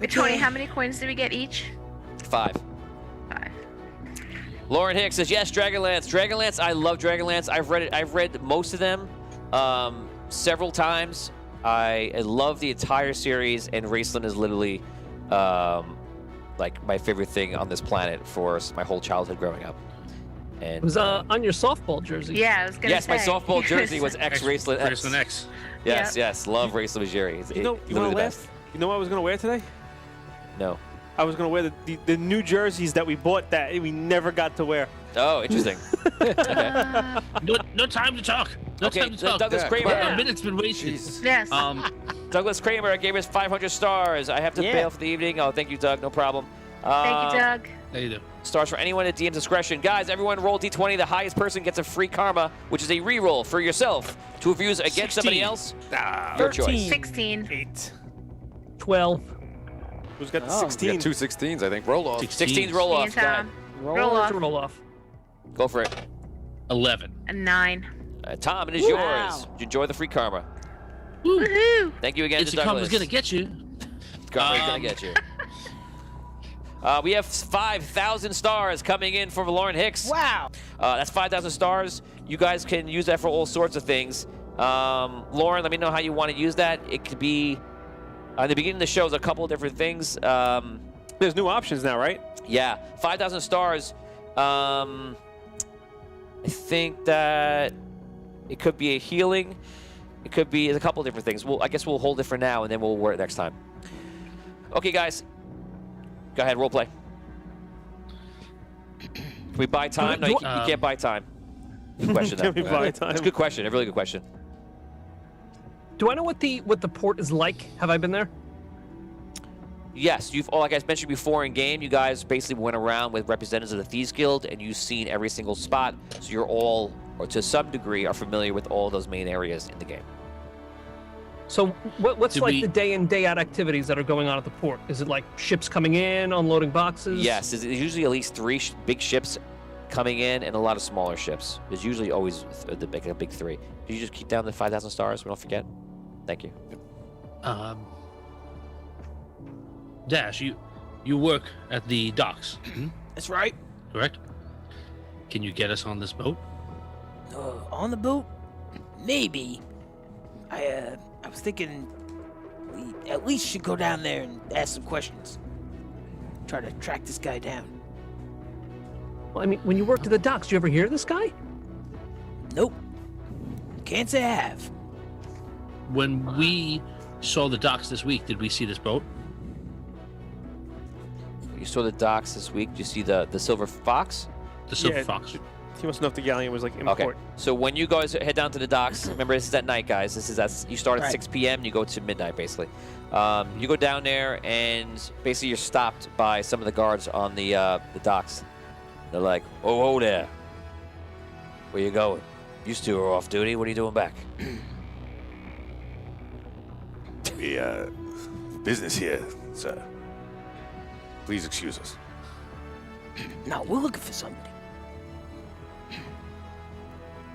Wait, Tony, how many coins do we get each? 5. 5. Lauren Hicks says, yes, Dragonlance. Dragonlance, I love Dragonlance. I've read it. I've read most of them several times. I love the entire series, and Raceland is literally like my favorite thing on this planet for my whole childhood growing up. And It was on your softball jersey. Yeah, I was gonna yes, say. my softball jersey was X-Raceland X. Raceland X. Yes, yes, love Raceland Majiri. You know the best. You know what I was gonna wear today? No. I was gonna wear the new jerseys that we bought that we never got to wear. Oh, interesting. Okay. No time to talk. No Okay, time to talk. Douglas Kramer. A minute's been wasted. Yes. Douglas Kramer gave us 500 stars. I have to Yeah. bail for the evening. Oh, thank you, Doug. No problem. Thank you, Doug. There you go. Stars for anyone at DM's discretion. Guys, everyone roll D20. The highest person gets a free karma, which is a reroll for yourself to have used against somebody 16. else. Your choice. 13. 16. 8. 12. Who's got the Oh, 16? You got 2 16s, I think. Roll off. 16's roll off. Me Go ahead. and Tom. Roll off. Roll off. Go for it. 11. A 9. Tom, it is Wow. yours. Enjoy the free karma. Woohoo! Thank you again It's to the Douglas. karma's gonna get you. Karma's gonna get you. We have 5,000 stars coming in for Lauren Hicks. Wow. That's 5,000 stars. You guys can use that for all sorts of things. Lauren, let me know how you want to use that. It could be, at the beginning of the show, is a couple of different things. There's new options now, right? Yeah, 5,000 stars. I think that it could be a healing. It could be a couple of different things. I guess we'll hold it for now, and then we'll wear it next time. Okay, guys. Go ahead, role play. Can we buy time? No, you can't buy time. Good question, though. Can we buy time? It's a good question. A really good question. Do I know what the port is like? Have I been there? Yes, like I mentioned before in game, you guys basically went around with representatives of the Thieves Guild, and you've seen every single spot, so you're all, or to some degree, are familiar with all those main areas in the game. So what's Did like we- the day in, day out activities that are going on at the port? Is it like ships coming in, unloading boxes? Yes, there's usually at least 3 big ships coming in and a lot of smaller ships. There's usually always the big 3. Can you just keep down the 5,000 stars? We don't forget. Thank you. Dash, you work at the docks, That's right. correct? Can you get us on this boat? On the boat? Maybe. I was thinking we at least should go down there and ask some questions. Try to track this guy down. Well, I mean, when you worked at the docks, do you ever hear this guy? Nope. Can't say I have. When we saw the docks this week, did we see this boat? You saw the docks this week. Did you see the Silver Fox? The Silver Yeah. Fox. He must know if the galleon was like import. Okay. So when you guys head down to the docks, remember this is at night, guys. This is you start at Right. 6 p.m. You go to midnight, basically. You go down there, and basically you're stopped by some of the guards on the docks. They're like, "Oh, there. Where you going? You two are off duty. What are you doing back?" We, business here, sir. Please excuse us. No, we're looking for somebody.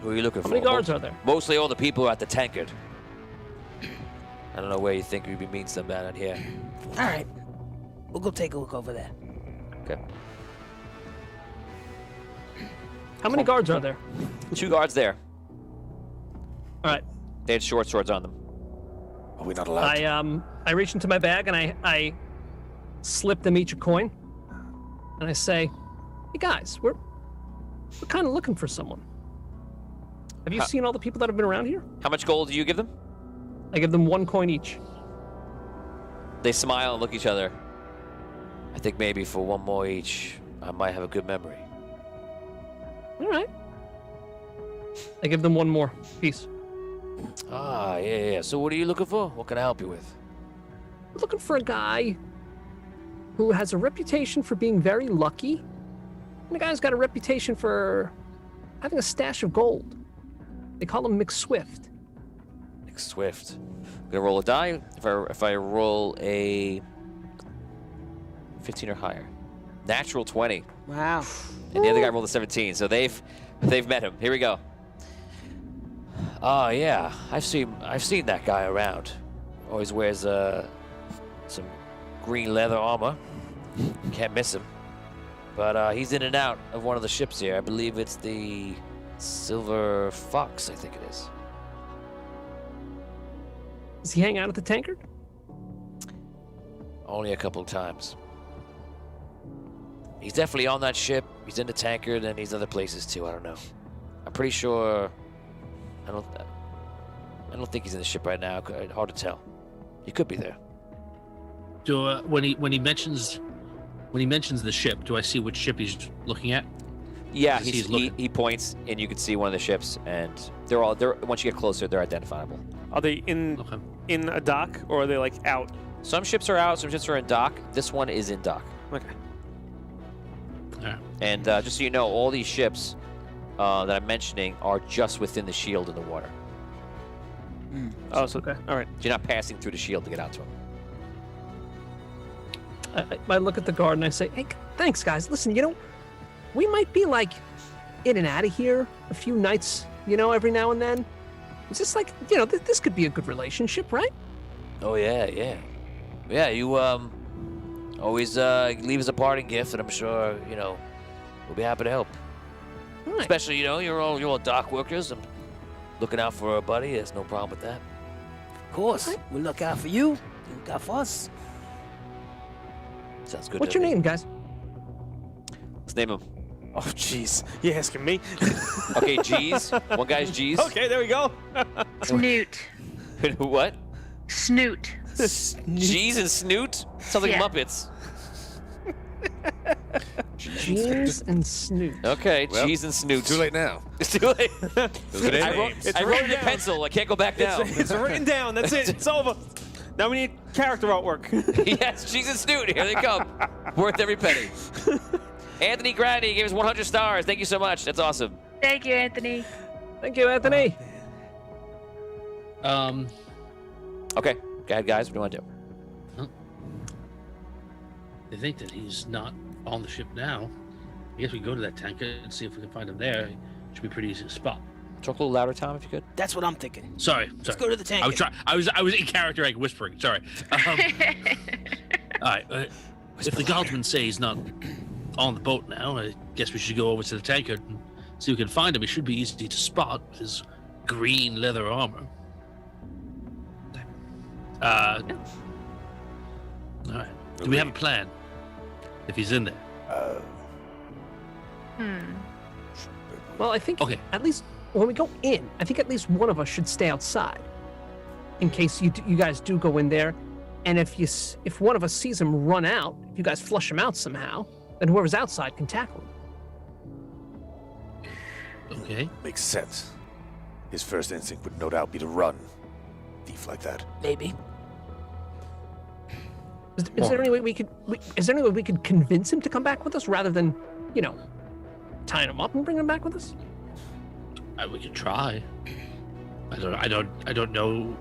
Who are you looking How for? many guards are there? Mostly all the people at the tankard. I don't know where you think we'd be meeting some down out here. All right. We'll go take a look over there. Okay. How many guards are there? 2 guards there. All right. They had short swords on them. Are we not allowed? I reach into my bag and I slip them each a coin, and I say, "Hey guys, we're kind of looking for someone. Have you seen all the people that have been around here?" How much gold do you give them? I give them 1 coin each. They smile and look at each other. I think maybe for 1 more each, I might have a good memory. All right. I give them 1 more piece. Ah, yeah. So what are you looking for? What can I help you with? we're looking for a guy who has a reputation for being very lucky, and the guy's got a reputation for having a stash of gold. They call him McSwift. Nick Swift. I'm gonna roll a die. If I roll a 15 or higher, natural 20, Wow. and the other guy rolled a 17. So they've met him. Here we go. Oh yeah, I've seen that guy around. Always wears some green leather armor. Can't miss him. But he's in and out of one of the ships here. I believe it's the Silver Fox, I think it is. Does he hang out at the tankard? Only a couple of times. He's definitely on that ship. He's in the tankard and he's other places too. I don't know. I'm pretty sure. I don't think he's in the ship right now. Hard to tell. He could be there. Do when he mentions the ship, do I see which ship he's looking at? Yeah, As he's looking. he points and you can see one of the ships, and they're once you get closer, they're identifiable. Are they in a dock or are they like out? Some ships are out, some ships are in dock. This one is in dock. Okay. Yeah. And just so you know, all these ships that I'm mentioning are just within the shield in the water. Oh, so Okay. all right. You're not passing through the shield to get out to them. I look at the guard and I say, hey, thanks, guys. Listen, we might be like in and out of here a few nights, every now and then. It's just like, this could be a good relationship, right? Oh yeah. You always leave us a parting gift, and I'm sure we'll be happy to help. All right. Especially you're all dock workers. I'm looking out for a buddy. There's no problem with that. Of course. We'll look out for you. You look out for us. Sounds good. What's to your me. name, guys? Let's name him. Oh, jeez. You asking me? Okay, G's. One guy's G's. Okay, there we go. Snoot. What? Snoot. G's and Snoot? Sounds like Yeah. Muppets. Jeans and Snoot. Okay, Well, G's and Snoot. Too late now. It's too late. Those are their names. I wrote it in pencil. I can't go back down. It's written down. That's it. It's over. Now we need character artwork. Yes, G's and Snoot. Here they come. Worth every penny. Anthony Grady gave us 100 stars. Thank you so much. That's awesome. Thank you, Anthony. Thank you, Anthony. Okay, go ahead, guys. What do you want to do? They think that he's not on the ship now. I guess we go to that tanker and see if we can find him there. Should be pretty easy to spot. Talk a little louder, Tom, if you could. That's what I'm thinking. Sorry. Let's go to the tank. I was trying. I was in character, like whispering. Sorry. All right. If the guardsmen say he's not on the boat now, I guess we should go over to the tanker and see if we can find him. He should be easy to spot with his green leather armor. All right. Do we have a plan? If he's in there. Well, I think Okay. at least when we go in, I think at least one of us should stay outside in case you guys do go in there. And if one of us sees him run out, if you guys flush him out somehow, then whoever's outside can tackle him. Okay. Makes sense. His first instinct would no doubt be to run. Thief like that. Maybe. Is there any way we could convince him to come back with us rather than, tying him up and bringing him back with us? We could try. I don't know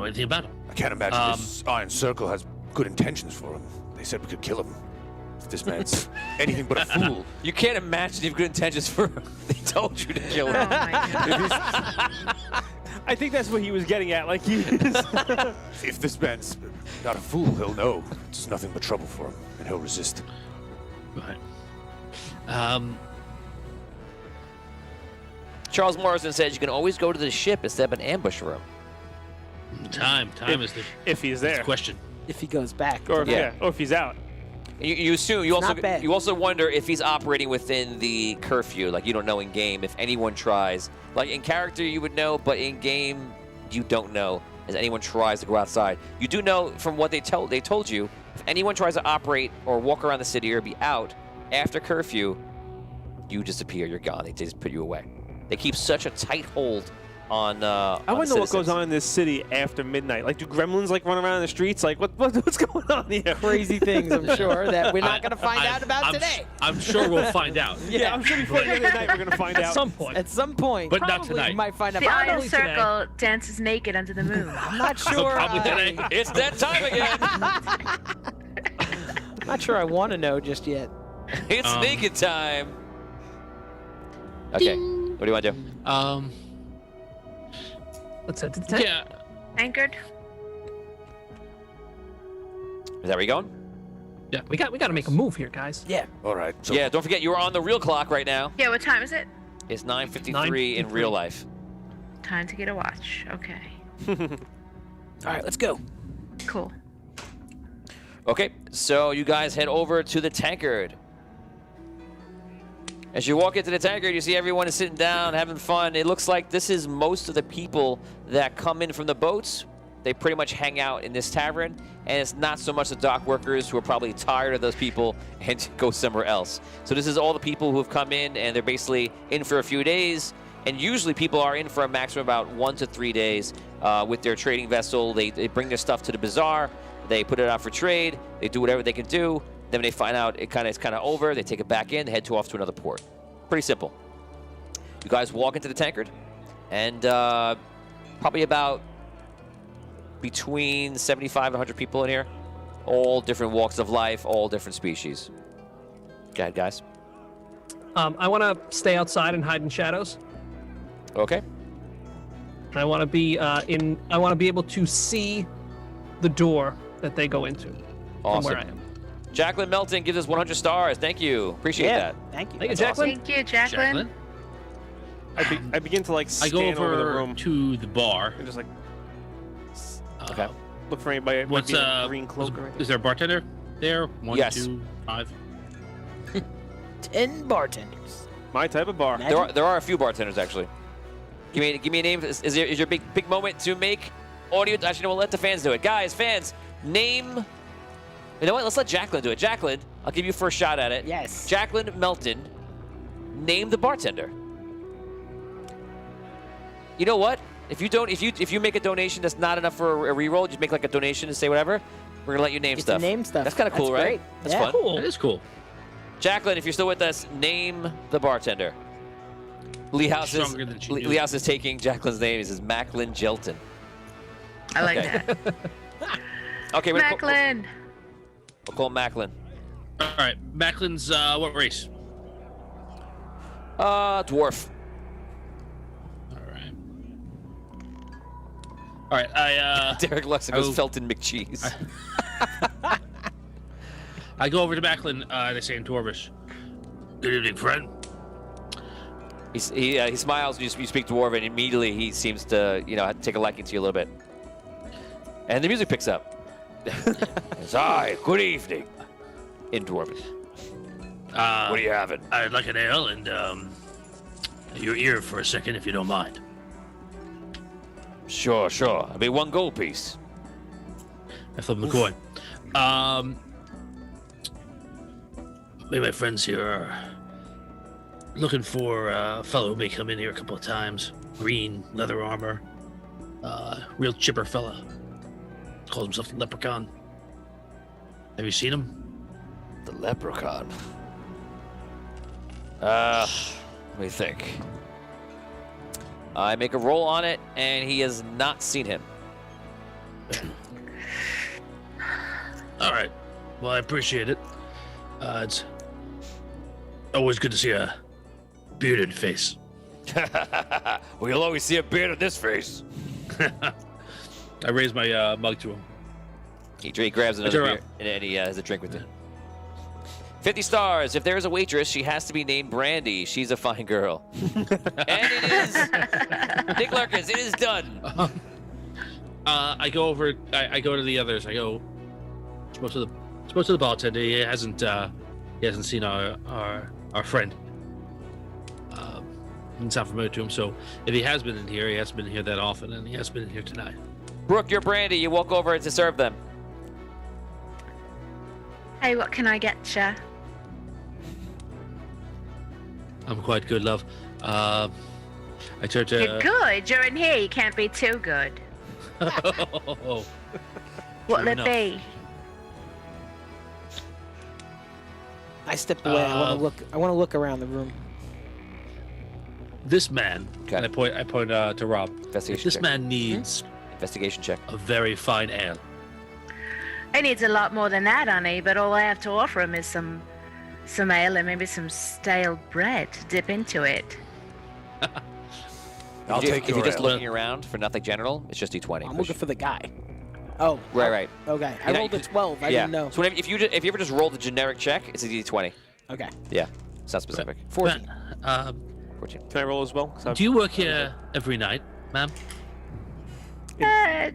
anything about him. I can't imagine this Iron Circle has good intentions for him. They said we could kill him. If this man's anything but a fool. You can't imagine you have good intentions for him. They told you to kill Oh him. my god. I think that's what he was getting at. Like he. If this man's not a fool, he'll know it's nothing but trouble for him, and he'll resist. Right. Charles Morrison says you can always go to the ship and set up an ambush for him. Time is the if he's there, question. If he goes back. or if, Yeah. or if he's out. And you assume not bad. you also wonder if he's operating within the curfew. Like you don't know in game if anyone tries. Like in character you would know, but in game you don't know as anyone tries to go outside. You do know from what they told you. If anyone tries to operate or walk around the city or be out after curfew, you disappear. You're gone. They just put you away. They keep such a tight hold on. I want to know what goes on in this city after midnight. Like, do gremlins like run around in the streets? Like, what's going on here? Crazy things, I'm sure, that we're not going to find out about today. I'm sure we'll find out. Yeah, I'm sure before the end of the night we're gonna find At out. some point. At some point, But not probably tonight. we might find out. The Probably Iron today. Circle dances naked under the moon. I'm not sure. Probably today. It's that time again. I'm not sure I want to know just yet. It's naked time. Okay. What do you want to do? Let's head to the tent. Yeah. Anchored. Is that where you going? We got to make a move here, guys. Yeah. All right. So Yeah. Don't forget, you are on the real clock right now. Yeah, what time is it? It's 9:53 in real life. Time to get a watch. Okay. All right, let's go. Cool. Okay. So you guys head over to the tankard. As you walk into the tankard, you see everyone is sitting down, having fun. It looks like this is most of the people that come in from the boats. They pretty much hang out in this tavern, and it's not so much the dock workers who are probably tired of those people and go somewhere else. So this is all the people who have come in, and they're basically in for a few days. And usually people are in for a maximum of about 1 to 3 days with their trading vessel. They bring their stuff to the bazaar. They put it out for trade. They do whatever they can do. Then when they find out it's kind of over, they take it back in, head off to another port. Pretty simple. You guys walk into the tankard, and probably about between 75 and 100 people in here. All different walks of life, all different species. Go ahead, guys. I want to stay outside and hide in shadows. Okay. I want to be I want to be able to see the door that they go into Awesome. from where I am. Jacqueline Melton gives us 100 stars. Thank you. Appreciate Yeah. that. Thank you. Thank you, That's awesome. Jacqueline. Thank you, Jacqueline. I begin to like I scan go over the over room to the bar. and just like Okay. look for anybody. Might What's be in a green cloak or anything. is there a bartender there? 1, Yes. 2, 5. 10 bartenders. My type of bar. Imagine- There are a few bartenders actually. Give me a name. Is your big moment to make audio? Actually, no, we'll let the fans do it. Guys, fans, name. You know what? Let's let Jacqueline do it. Jacqueline, I'll give you first shot at it. Yes. Jacqueline Melton, name the bartender. You know what? If you make a donation that's not enough for a reroll, just make like a donation and say whatever. We're gonna let you name Get stuff. to name stuff. That's kind of cool, That's right? great. That's Yeah. fun. Cool. That is cool. Jacqueline, if you're still with us, name the bartender. Lee House Stronger than she knew. Lee House is taking Jacqueline's name. He says Macklin Jelton. I like Okay. that. Okay, we'll Macklin. call him Macklin. All right. Macklin's what race? Dwarf. All right. All right. I Derek Luxon goes Oh. Felton McCheese. I go over to Macklin and I say in Dwarvish, "Good evening, friend." He smiles when you speak Dwarven, and immediately he seems to take a liking to you a little bit. And the music picks up. It's, hi, good evening. In Dwarven. What are you having? I'd like an ale and your ear for a second, if you don't mind. Sure. I'll be 1 gold piece. I flip him the coin. Me and my friends here are looking for a fellow who may come in here a couple of times. Green, leather armor. Real chipper fella. Calls himself the Leprechaun. Have you seen him? The leprechaun. Let me think. I make a roll on it, and he has not seen him. All right. Well, I appreciate it. It's always good to see a bearded face. Well, you'll always see a beard on this face. I raise my mug to him. He grabs another beer, and he has a drink with it. 50 stars. If there is a waitress, she has to be named Brandy. She's a fine girl. And it is. Nick Larkins, it is done. I go over. I go to the others. I go. Spoke to the bartender. He hasn't seen our friend. It's not familiar to him. So if he has been in here, he hasn't been here that often, and he has been in here tonight. Brooke, you're Brandy. You walk over to serve them. Hey, what can I get ya? I'm quite good, love. I turn to. You're good. You're in here. You can't be too good. Oh, What'll it enough. be? I step away. I want to look around the room. This man. Okay. And I point to Rob. Investigation This check. man needs Investigation check. a very fine ale. He needs a lot more than that, honey. But all I have to offer him is some ale and maybe some stale bread to dip into it. I'll take If your you're just ale. looking around for nothing general, it's just D20. I'm looking for the guy. Oh. Right. Okay. I You know, rolled a 12. I yeah. didn't know. So whenever, if you ever just roll the generic check, it's a D20. Okay. Yeah. It's not specific. 14. 14. Can I roll as well? 'Cause Do you work here every night, ma'am?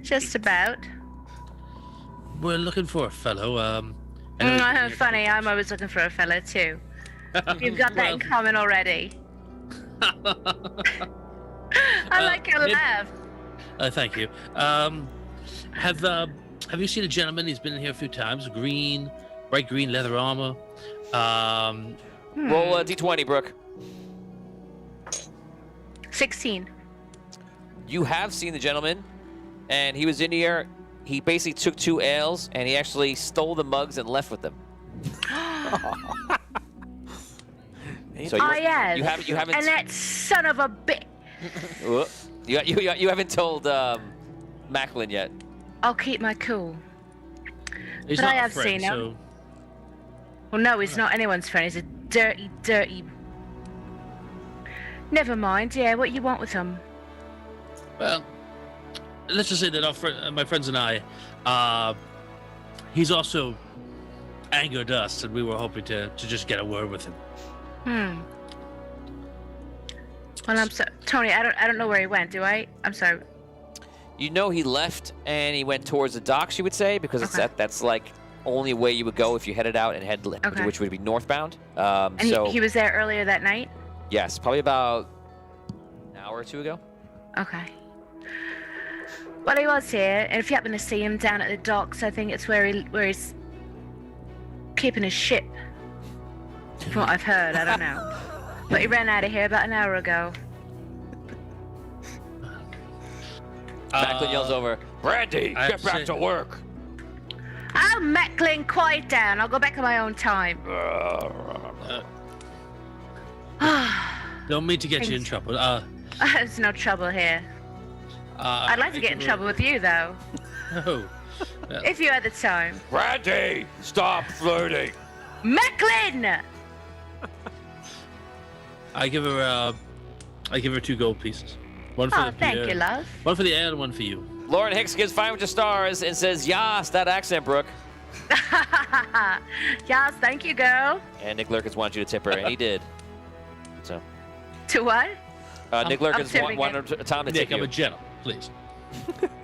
Just about. We're looking for a fellow. I know you're Funny, I'm always looking for a fella too. You've got that in common already. I like your laugh. Thank you. Have you seen a gentleman? He's been in here a few times. Bright green leather armor. Roll a D20, Brooke. 16. You have seen the gentleman, and he was in here. He basically took 2 ales, and he actually stole the mugs and left with them. So Yes. you haven't And that son of a bitch. you haven't told Macklin yet. I'll keep my cool. He's But not I a have friend, seen him. so Well, no, he's not anyone's friend. He's a dirty, dirty. Never mind. Yeah, what you want with him? well, let's just say that my friends and I, he's also angered us, and we were hoping to just get a word with him. Well, I'm so Tony. I don't know where he went. Do I? I'm sorry. You know he left and he went towards the docks, you would say, because it's Okay. that's like only way you would go if you headed out and Okay. which would be northbound. And So he was there earlier that night. yes, probably about an hour or 2 ago. Okay. Well, he was here, and if you happen to see him down at the docks, I think it's where he's keeping his ship. From what I've heard, I don't know. But he ran out of here about an hour ago. Macklin yells over, "Brandy, I have get to back say- to work." Oh, Macklin, quiet down. I'll go back at my own time. Don't mean to get you in trouble. There's no trouble here. I'd like to get in trouble with you, though, No. if you had the time. Brandy, stop flirting. Macklin! I give her 2 gold pieces. One for Oh, the thank you, love. One for the ale and one for you. Lauren Hicks gives 500 stars and says, "Yas, that accent, Brooke." Yes, thank you, girl. And Nick Lurkins wanted you to tip her, and he did. So To what? Nick I'm Lurkins tipping wanted Tom to tip Nick, I'm you. a gentle, please.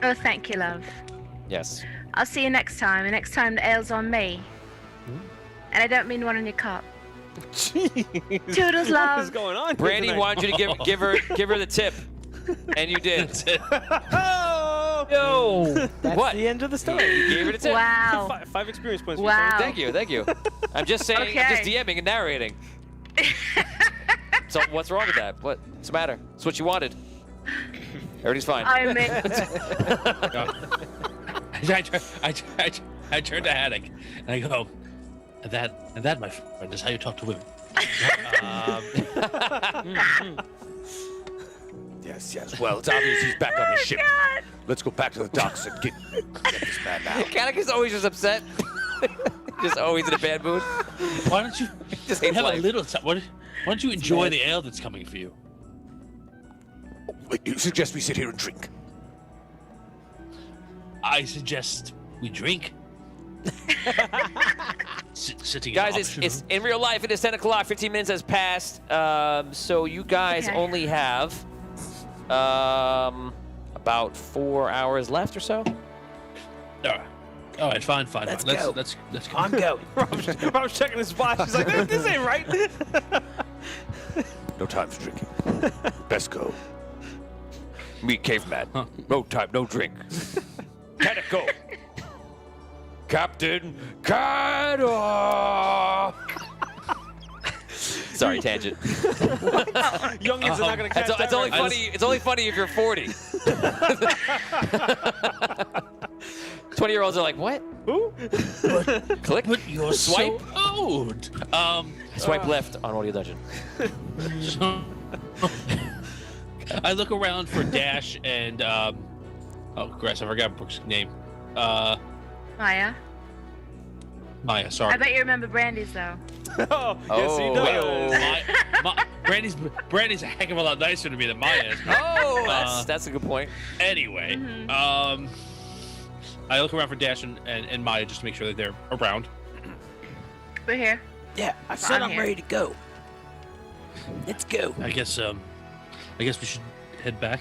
Oh, thank you, love. Yes. I'll see you next time, and next time the ale's on me. And I don't mean one on your cup. Jeez. Toodles, What is love. going on? here Brandy tonight? wanted you to give her the tip, and you did. Oh! Yo! That's What? the end of the You story. gave her the tip. Wow. Five experience points. for you, Wow. Thank you. I'm just saying, I'm just Okay. DMing and narrating. So what's wrong with that? What's the matter? It's what you wanted. Everybody's fine. I mean, I turn to Haddock and I go, and that, my friend, is how you talk to women. Yes. Well, it's obvious he's back on his ship. God. Let's go back to the docks and get this man now. Kanak is always just upset. Just always in a bad mood. Why don't you Just hates have a life. little time? Why don't you enjoy the ale that's coming for you? Wait, you suggest we sit here and drink? I suggest we drink. Sitting Guys, in it's in real life. It is 10 o'clock. 15 minutes has passed. So you guys Okay. only have about 4 hours left or so. All right, fine. Let's go. Let's go. I'm going. Rob's checking his watch. He's like, this ain't right. No time for drinking. Best go. Meet caveman. No time, no drink. Can it go? Captain Caddock! Sorry, tangent. Youngins are not gonna catch that. It's only reference. funny. It's only funny if you're 40. 20-year-olds are like, what? Who? Click. But you're Swipe. so old. Swipe left on Audio Dungeon. I look around for Dash and oh, Grass, I forgot Brooke's name. Maya. Maya, sorry. I bet you remember Brandy's though. Oh, yes, he does. Brandy's a heck of a lot nicer to me than Maya is. Oh, that's a good point. Anyway, I look around for Dash and Maya just to make sure that they're around. We're here. Yeah, I said I'm here. ready to go. Let's go. I guess we should head back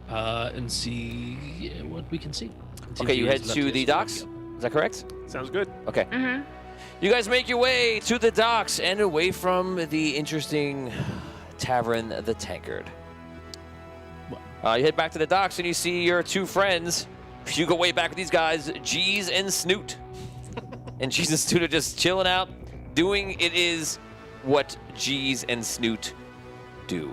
and see what we can see. See Okay, if you he head has left to his- the docks. Is that correct? Sounds good. Okay. Mm-hmm. You guys make your way to the docks and away from the interesting tavern, the Tankard. You head back to the docks and you see your two friends. You go way back with these guys, Jeez and Snoot. And Jeez and Snoot are just chilling out, doing it is what Jeez and Snoot do.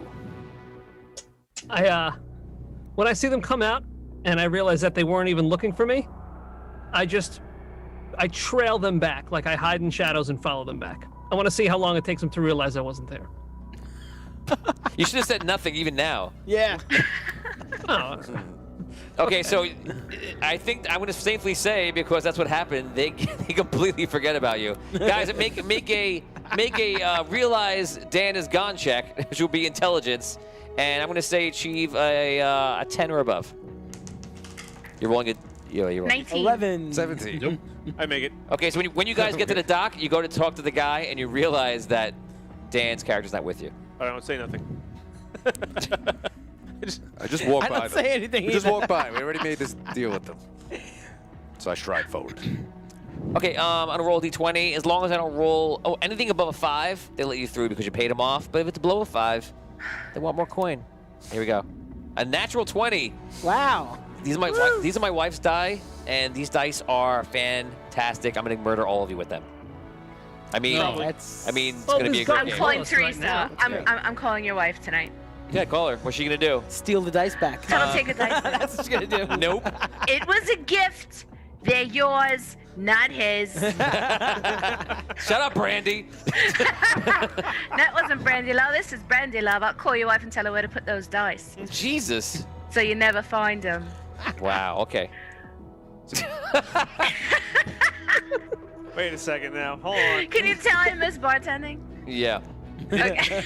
When I see them come out and I realize that they weren't even looking for me, I trail them back, like I hide in shadows and follow them back. I want to see how long it takes them to realize I wasn't there. You should have said nothing even now. Yeah. Oh, Okay, so I think I'm going to safely say, because that's what happened, they completely forget about you. Guys, make a realize Dan is gone check, which will be intelligence, and I'm going to say achieve a 10 or above. You're rolling it. You're rolling. 19. 11. 17. Nope. I make it. Okay, so when you guys get to the dock, you go to talk to the guy, and you realize that Dan's character's not with you. I don't say nothing. I just walk I by don't them. say anything We just either. walk by. We already made this deal with them. So I stride forward. Okay, I'm gonna roll a d20. As long as I don't roll anything above a 5, they let you through because you paid them off. But if it's below a 5, they want more coin. Here we go. A natural 20. Wow. These are my wife's die, and these dice are fantastic. I'm gonna murder all of you with them. I mean, No. That's. it's Well, gonna be a this great guy- I'm game. calling Close right Teresa. now. I'm calling your wife tonight. Yeah, call her. What's she gonna do? Steal the dice back. Tell her to take a dice. That's what you're gonna do. Nope. It was a gift. They're yours, not his. Shut up, Brandy. That wasn't Brandy Love. This is Brandy Love. I'll call your wife and tell her where to put those dice, Jesus. so you never find them. Wow. Okay. Wait a second now. Hold on. Can you tell I miss bartending? Yeah. Okay.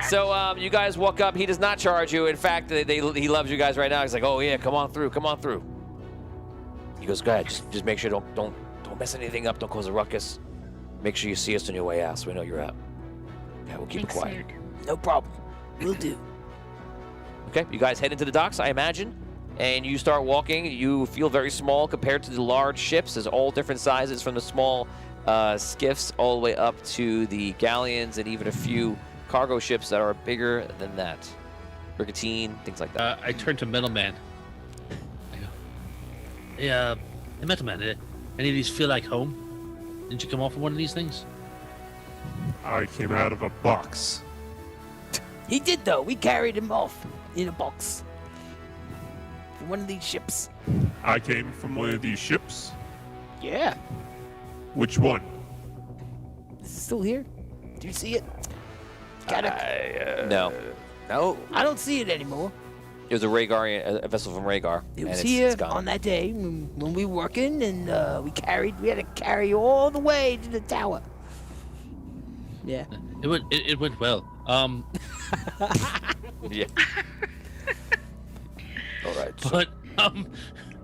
So you guys walk up. He does not charge you. In fact, he loves you guys right now. He's like, "Oh yeah, come on through, come on through." He goes, "Go ahead. Just make sure don't mess anything up. Don't cause a ruckus. Make sure you see us on your way out, so we know you're out. Yeah, we'll keep Thanks, it quiet." Snoot. No problem. We'll do. Okay, you guys head into the docks, I imagine, and you start walking. You feel very small compared to the large ships. There's all different sizes, from the small skiffs all the way up to the galleons, and even a few cargo ships that are bigger than that. Brigantine, things like that. I turn to Middleman. I go, hey, Middleman, any of these feel like home? Didn't you come off of one of these things? I came out of a box. He did though. We carried him off in a box. From one of these ships. I came from one of these ships. Yeah. Which one? Is it still here? Do you see it? No, No. I don't see it anymore. it was a vessel from Rhaegar. It and was it's here gone. on that day when we were working, and we had to carry all the way to the tower. Yeah. It went well. Yeah. All right. So But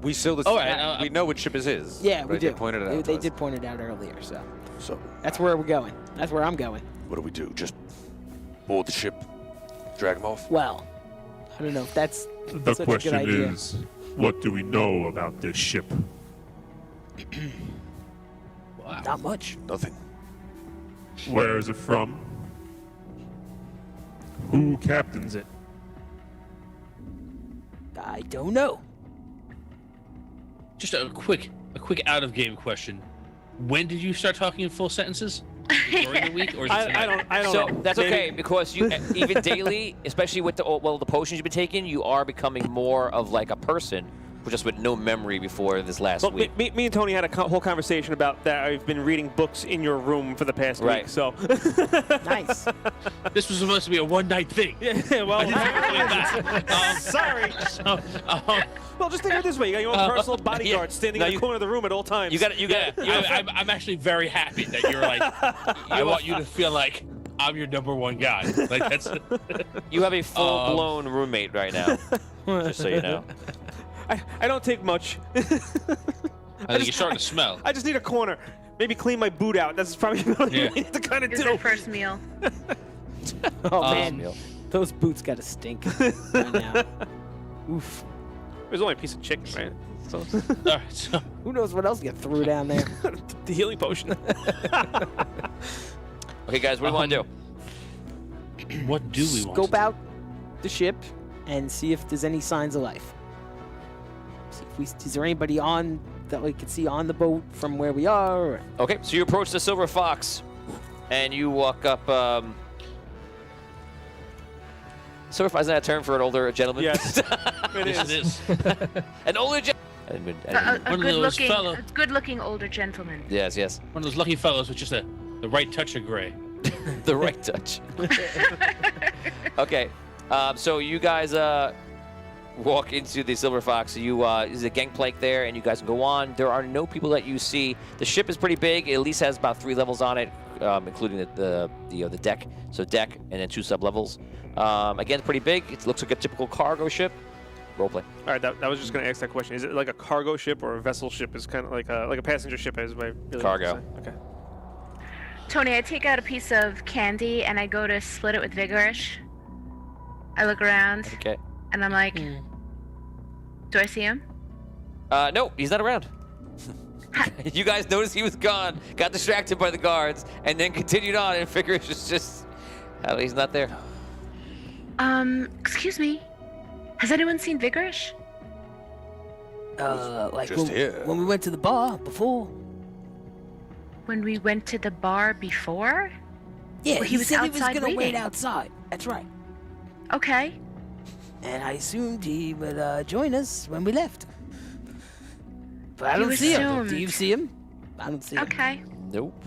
we still All right, we know which ship is his. Yeah, we right? do. They pointed it out. They to us. did point it out earlier, so So that's where we're going. That's where I'm going. what do we do? Just board the ship, drag him off? Well, I don't know if that's The such a good question idea. is, what do we know about this ship? wow. Not much. Nothing. Where is it from? Who captains it? I don't know. Just a quick out of game question. When did you start talking in full sentences? during the week, or is it tonight? I don't So know. that's Maybe- okay because you even daily, especially with the potions you've been taking, you are becoming more of like a person, just with no memory before this last Well, week. me and Tony had a whole conversation about that. I've been reading books in your room for the past Right. week, so. Nice. This was supposed to be a one-night thing. Yeah, well, Sorry. well, just think of it this way: you got your own personal bodyguard yeah. standing No, in the you- corner of the room at all times. You got I'm actually very happy that you're like. I want you to feel like I'm your number one guy. Like that's. You have a full-blown roommate right now, just so you know. I don't take much. I think you're starting to smell. I just need a corner. Maybe clean my boot out. That's probably what Yeah. you need to kind of Here's do. our first meal. Oh man, meal. those boots gotta stink right now. Oof. There's only a piece of chicken, right? So, All right, so Who knows what else you threw down there? the healing potion. Okay, guys, what do you want to do? what do we want? Scope to do? out the ship and see if there's any signs of life. See if is there anybody on that we could see on the boat from where we are? Or... Okay, so you approach the Silver Fox, and you walk up. Silver Fox, is that a term for an older gentleman? Yes, it Yes, is. it is. An older gentleman. A One of those fellow- good-looking older gentleman. Yes, yes. One of those lucky fellows with just the right touch of gray. The right touch. Okay, so you guys walk into the Silver Fox. There's a gangplank there, and you guys can go on. There are no people that you see. The ship is pretty big. It at least has about 3 levels on it, including the deck. So deck and then 2 sub-levels. Again, it's pretty big. It looks like a typical cargo ship. Roleplay. All right, that was just going to ask that question. Is it like a cargo ship or a vessel ship? Is kind of like a passenger ship, as I really Cargo. want to say. Okay. Tony, I take out a piece of candy and I go to split it with Vigorish. I look around Okay. and I'm like, do I see him? No, he's not around. You guys noticed he was gone, got distracted by the guards, and then continued on, and figured it's just he's not there. Excuse me. Has anyone seen Vigorish? Like just here. when we went to the bar before. When we went to the bar before? Yeah, Well, he he was said he was outside gonna wait waiting. outside. That's right. Okay. And I assumed he would join us when we left. But I You don't see him. Do assumed. you see him? I don't see him. Okay. Nope.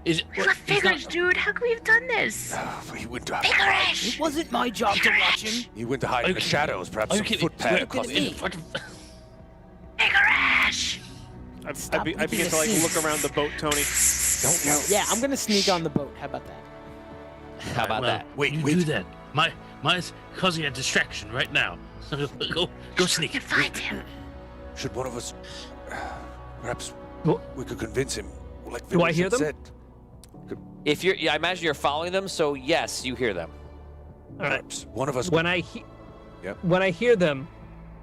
Is it? We left he's not- Vigorish, dude. How could we have done this? He went to Vigorish! It wasn't my job to watch him. He went to hide in the shadows. Perhaps Are you some kidding? footpad Wait, across at the me. in front of- Vigorish! Stop I begin making to like a look scene. around the boat, Tony. Yeah, I'm gonna sneak on the boat. How about that? How about well, that? Wait, you wait. do that. Mine's causing a distraction right now. So go sneak. You find him. Should one of us, perhaps Well- we could convince him, like Do I Village hear had them? said. If you're, I imagine you're following them, so yes, you hear them. All right. Perhaps one of us. When Yep. when I hear them,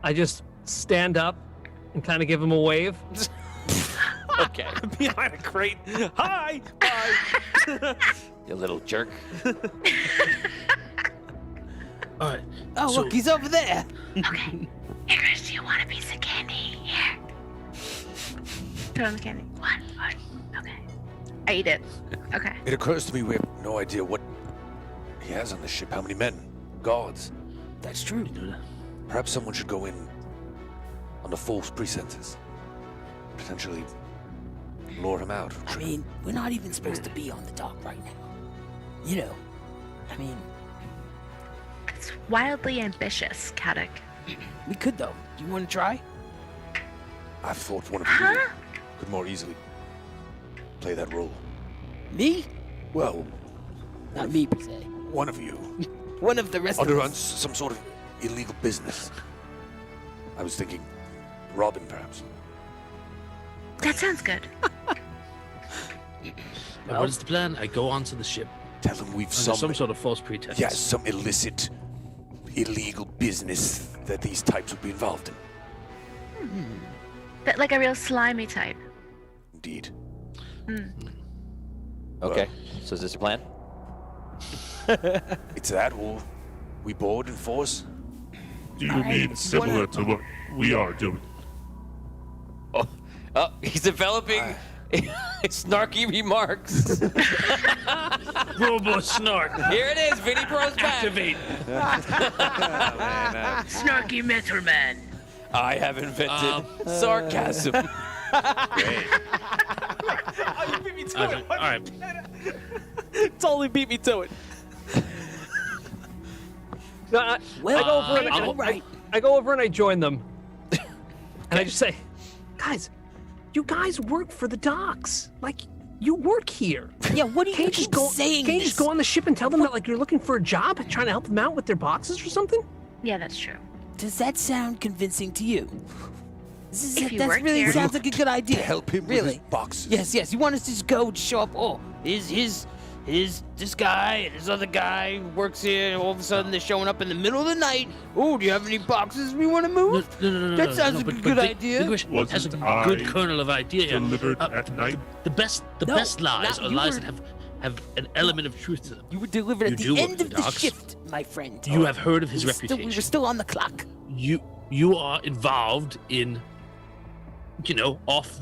I just stand up and kind of give them a wave. Okay. Behind a crate. Hi! Bye! You little jerk. All right. Oh, So- look, he's over there. Okay. Vigorish, do you want a piece of candy? Here. Put on the candy. One. Okay. I eat it. Okay. It occurs to me we have no idea what he has on the ship. How many men? Guards. That's true. Perhaps someone should go in under false pretenses. Potentially lure him out. I mean, we're not even supposed to be on the dock right now. You know. I mean, It's wildly ambitious, Kadek. we could though. Do you want to try? I've thought one of you Huh? could more easily play that role. Me? Well, Not me per se. one of you. One of the rest of Under us. some sort of illegal business. I was thinking Robin, perhaps. That sounds good. Now, what is the plan? I go onto the ship Tell him we've under some sort of false pretense. yes, some illicit, illegal business that these types would be involved in. But like a real slimy type. Indeed. Okay. So is this your plan? It's that, or we board in force. Do you mean similar to what we are doing? Oh, he's developing Snarky remarks. Robo snark. Here it is, Vinny Pro's back. Activate. Snarky Metro Man. I have invented sarcasm. Oh, you beat me to it. All right. Totally beat me to it. No, I go over and all right. I go over and I join them, and I just say, guys, you guys work for the docks. Like, you work here. Yeah, what do you Can't you keep just go? saying Can't you this? just go on the ship and tell them that like you're looking for a job, trying to help them out with their boxes or something? Yeah, that's true. Does that sound convincing to you? If you That work really here. sounds like a good idea. To help him with really? his boxes. Yes. You want us to just go and show up? Oh, this guy and this other guy who works here, and all of a sudden they're showing up in the middle of the night. Oh, do you have any boxes we want to move? No. That sounds like a but good Big- idea. Big Wish has a Wasn't I good kernel of idea. here. delivered at night? The best No, lies not- are you lies were- that have an element of truth to them. You were delivered You at do the work end for of the the docks. shift, my friend. You have heard of his we reputation. were still on the clock. You are involved in, off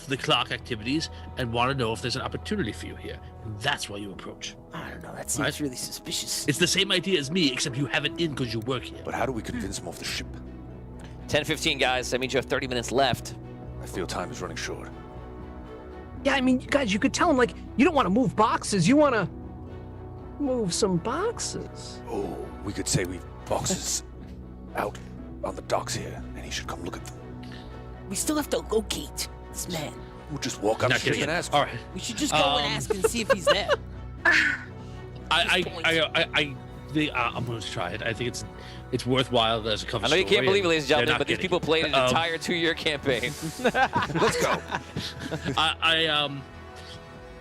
the clock activities and want to know if there's an opportunity for you here. And that's why you approach. I don't know. That seems Right. really suspicious. It's the same idea as me, except you have it in because you work here. But how do we convince him off the ship? 10:15, guys. That means you have 30 minutes left. I feel time is running short. Yeah, I mean, guys, you could tell them like you don't want to move boxes. You want to move some boxes. Oh, we could say we've boxes out on the docks here, and he should come look at them. We still have to locate this man. We'll just walk up Not to him getting and it. ask. All right. We should just go and ask and see if he's there. I'm going to try it. I think it's worthwhile as a cover I know you story, can't believe it, and ladies and they're gentlemen, not but these getting people it. played an entire 2-year campaign. Let's go.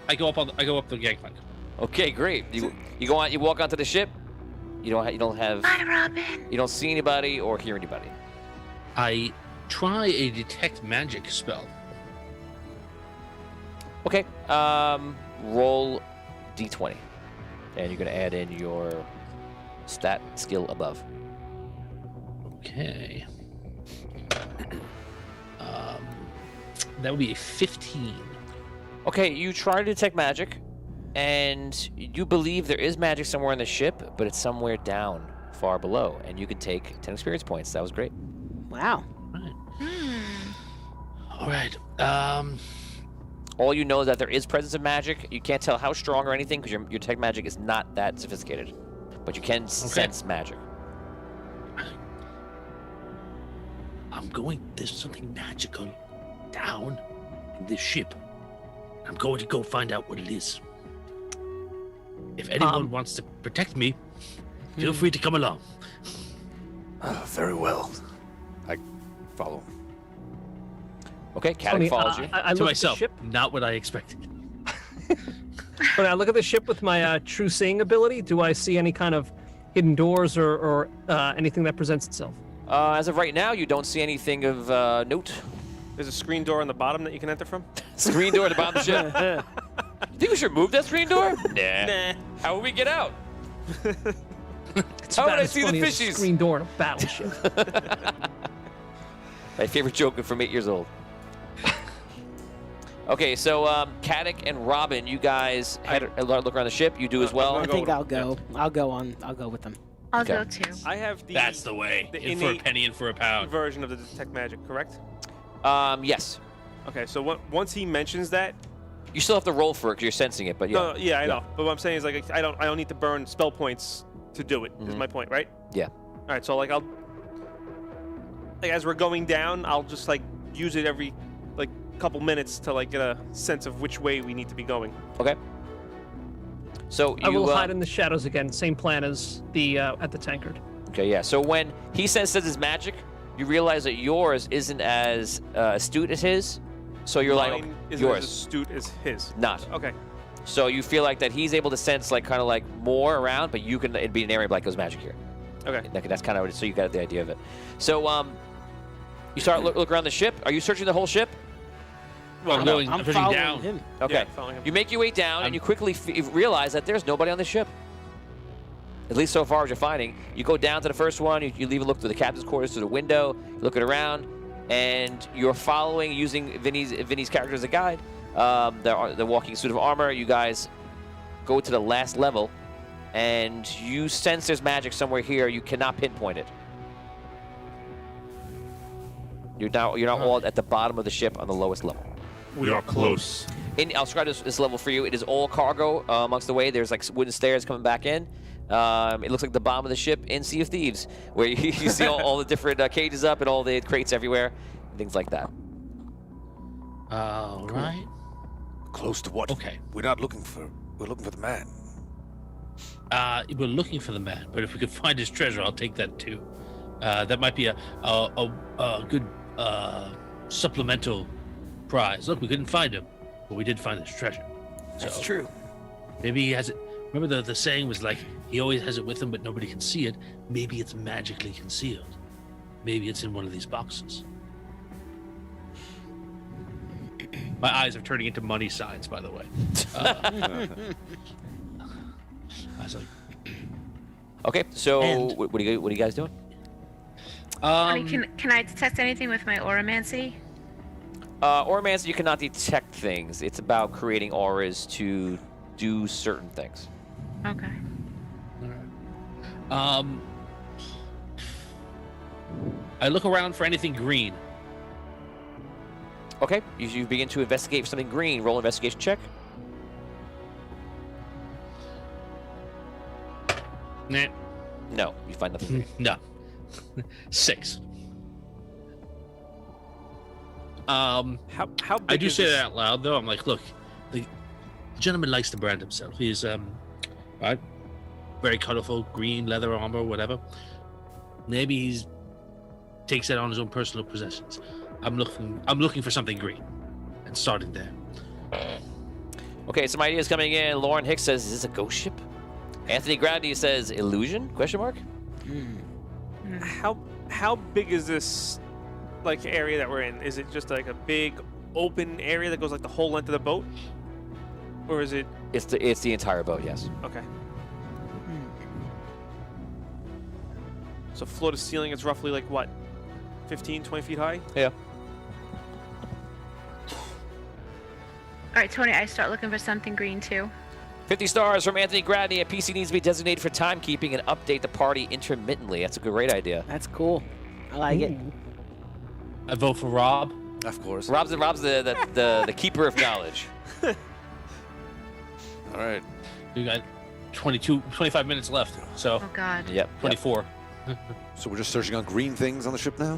I go up the gangplank. Okay, great. You go on. You walk onto the ship. You don't have. Bye, Robin. You don't see anybody or hear anybody. I try a detect magic spell. Okay. Roll d20, and you're gonna add in your stat skill above. Okay. That would be a 15. Okay, you try to detect magic, and you believe there is magic somewhere on the ship, but it's somewhere down, far below, and you can take 10 experience points. That was great. Wow. All right. All you know is that there is presence of magic. You can't tell how strong or anything because your detect magic is not that sophisticated, but you can sense magic. There's something magical down in this ship. I'm going to go find out what it is. If anyone wants to protect me, feel free to come along. Very well. I follow him. Okay, Caddick Tony, follows you. I To look myself, at the ship. not what I expected. When I look at the ship with my true seeing ability, do I see any kind of hidden doors or anything that presents itself? As of right now, you don't see anything of note. There's a screen door on the bottom that you can enter from. Screen door at the bottom of the ship. You think we should move that screen door? Nah. How will we get out? It's How would about I as see the funny as a fishies? screen door in a battleship. My favorite joke from 8 years old. Okay, so Caddick and Robin, you guys look around the ship. You do as well. I Go think with I'll him, go. I'll go with them. I'll Okay. go too. I have the That's the way. the In for a innate penny, in for a pound. version of the detect magic, correct? Yes. Okay, so once he mentions that, You still have to roll for it because you're sensing it, but yeah. no, yeah, I know. But what I'm saying is like I don't need to burn spell points to do it. Is Mhm. my point, right? Yeah. All right, so like as we're going down, I'll just like use it every like couple minutes to like get a sense of which way we need to be going. Okay. So I you will hide in the shadows again. Same plan as the at the tankard. Okay, yeah. So when he says his magic, you realize that yours isn't as astute as his. So you're like, Mine okay, isn't as yours astute as his. not. Okay. So you feel like that he's able to sense like kind of like more around, but you can it'd be an area like there's magic here. Okay. That's kind of so you got the idea of it. So you start look around the ship. Are you searching the whole ship? Well, I'm going. I'm pushing following down. him. Okay. Yeah, following him. You make your way down, and I'm- you quickly realize that there's nobody on the ship. At least so far as you're finding. You go down to the first one. You leave a look through the captain's quarters through the window. You look it around. and you're following using Vinny's character as a guide. They're walking in a suit of armor. You guys go to the last level, and you sense there's magic somewhere here. You cannot pinpoint it. You're now all at the bottom of the ship on the lowest level. We are close. I'll describe this level for you. It is all cargo amongst the way. There's like wooden stairs coming back in. It looks like the bottom of the ship in Sea of Thieves, where you see all the different cages up and all the crates everywhere, and things like that. All right. Close to what? Okay. We're looking for the man. We're looking for the man, but if we could find his treasure, I'll take that too. That might be a good supplemental prize. Look, we couldn't find him, but we did find his treasure. That's So true. maybe he has it. Remember the saying was like, he always has it with him, but nobody can see it. Maybe it's magically concealed. Maybe it's in one of these boxes. My eyes are turning into money signs, by the way. I was like, Okay, so And- what are you guys doing? Can I detect anything with my auramancy? Auramancy, you cannot detect things. It's about creating auras to do certain things. Okay. I look around for anything green. Okay, you begin to investigate for something green. Roll an investigation check. Nah, No, you find nothing green. no. 6. How big I do is say this? that out loud, though. I'm like, look, the gentleman likes to brand himself. He's right, very colorful, green leather armor, whatever. Maybe he's takes that on his own personal possessions. I'm looking for something green, and starting there. Okay, some ideas coming in. Lauren Hicks says, "Is this a ghost ship?" Anthony Grady says, "Illusion?" Question mark. How big is this like area that we're in? Is it just like a big open area that goes like the whole length of the boat, or is it It's the entire boat. Yes. okay? So floor to ceiling, it's roughly like what, 15, 20 feet high? Yeah. All right, Tony, I start looking for something green too. 50 stars from Anthony Grady. A PC needs to be designated for timekeeping and update the party intermittently. That's a great idea. That's cool. I like it. I vote for Rob. Of course. Rob's the keeper of knowledge. All right. We got 25 minutes left, so Oh God. Yep. 24. So we're just searching on green things on the ship now?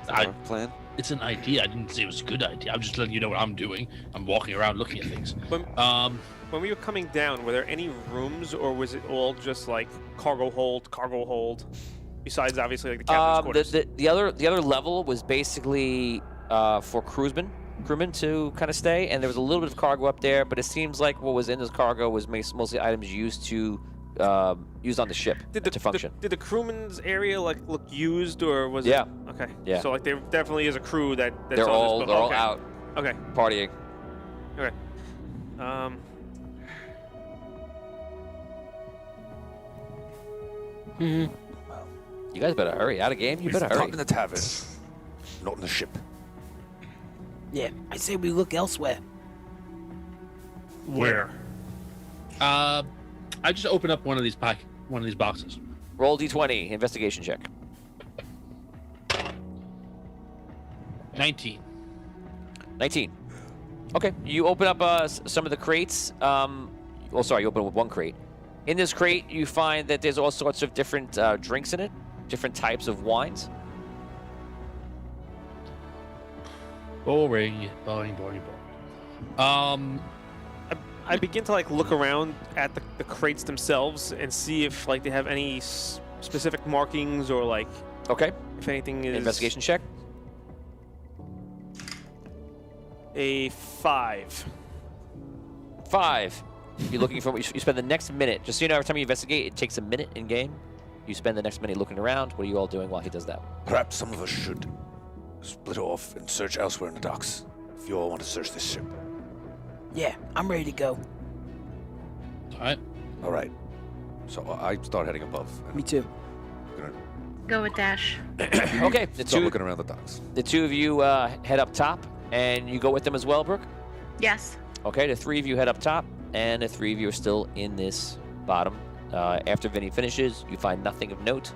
Is that I- our plan? It's an idea. I didn't say it was a good idea. I'm just letting you know what I'm doing. I'm walking around looking at things. When we were coming down, were there any rooms, or was it all just like cargo hold? Besides, obviously, like the captain's quarters. The other level was basically for crewmen to kind of stay, and there was a little bit of cargo up there, but it seems like what was in this cargo was mostly items used on the ship to function. Did the crewman's area like look used, or was Yeah. it? Okay. Yeah. So like there definitely is a crew that's they're on all this they're boat. all Okay. out Okay. partying. Okay. You guys better hurry. Out of game. You We better stop hurry. in the tavern, not in the ship. Yeah, I say we look elsewhere. Where? I just open up one of these boxes. Roll d20 investigation check. 19. 19. Okay, you open up some of the crates. You open up one crate. In this crate, you find that there's all sorts of different drinks in it, different types of wines. Boring. I begin to like look around at the crates themselves and see if like they have any specific markings, or like Okay, if anything is investigation check. A 5. 5. You're looking for. You spend the next minute. Just so you know, every time you investigate, it takes a minute in game. You spend the next minute looking around. What are you all doing while he does that? Perhaps some of us should split off and search elsewhere in the docks. If you all want to search this ship. Yeah, I'm ready to go. All right. All right. So I start heading above. Me too. I'm gonna Go with Dash. Okay, Start looking around the docks. the two of you head up top, and you go with them as well, Brooke? Yes. Okay, the three of you head up top, and the three of you are still in this bottom. After Vinny finishes, you find nothing of note.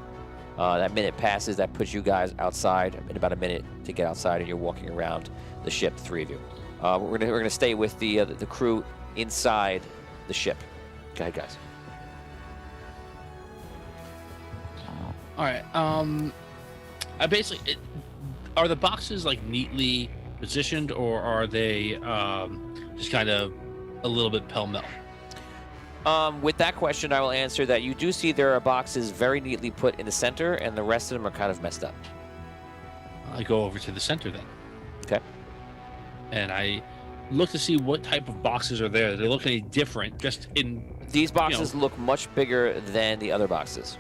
That minute passes. That puts you guys outside in about a minute to get outside, and you're walking around the ship, the three of you. We're gonna stay with the crew inside the ship. Go ahead, guys. All right. I basically, are the boxes like neatly positioned, or are they just kind of a little bit pell-mell? With that question, I will answer that you do see there are boxes very neatly put in the center, and the rest of them are kind of messed up. I go over to the center then. Okay. And I look to see what type of boxes are there. Do they look any different? Just in These boxes look much bigger than the other boxes.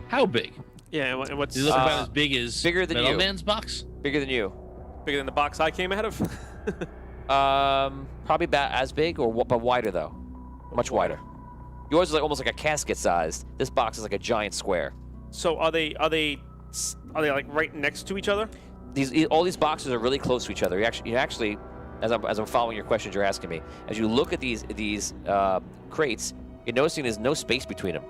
how big? Yeah, and what's Do they look about as big as bigger than Metal you. Man's box? Bigger than you. bigger than the box I came out of? Probably about as big, but wider though. Much wider. Yours is like almost like a casket sized. This box is like a giant square. So are they like right next to each other? All these boxes are really close to each other. You actually, as I'm following your questions you're asking me, as you look at these crates, you're noticing there's no space between them.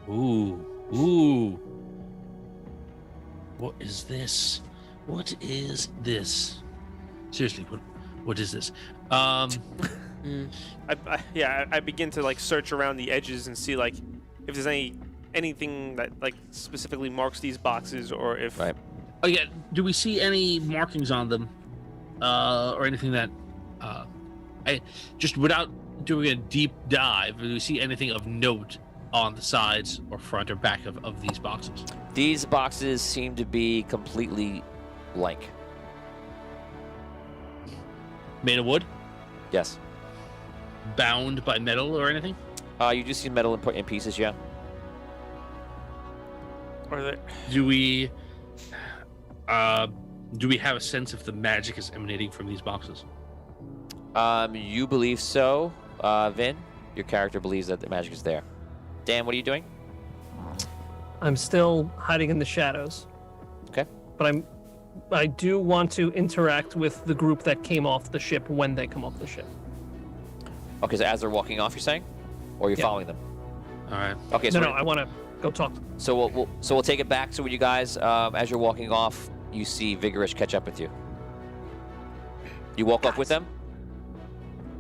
Ooh. What is this? What is this? Seriously, what is this? I begin to like search around the edges and see like if there's anything that like specifically marks these boxes, or if Right. Oh yeah, do we see any markings on them, or anything that, I just without doing a deep dive, do we see anything of note on the sides or front or back of these boxes? These boxes seem to be completely blank. Made of wood, Yes. bound by metal or anything? You do see metal in pieces, yeah. or there. Do we have a sense if the magic is emanating from these boxes? You believe so, Vin. Your character believes that the magic is there. Dan, what are you doing? I'm still hiding in the shadows. Okay. But I do want to interact with the group that came off the ship when they come off the ship. Okay, so as they're walking off, you're saying, or you're Yeah. following them? All right. Okay, No, so I want to go talk to them. So we'll take it back to when you guys, as you're walking off, you see Vigorish catch up with you. You walk off with them?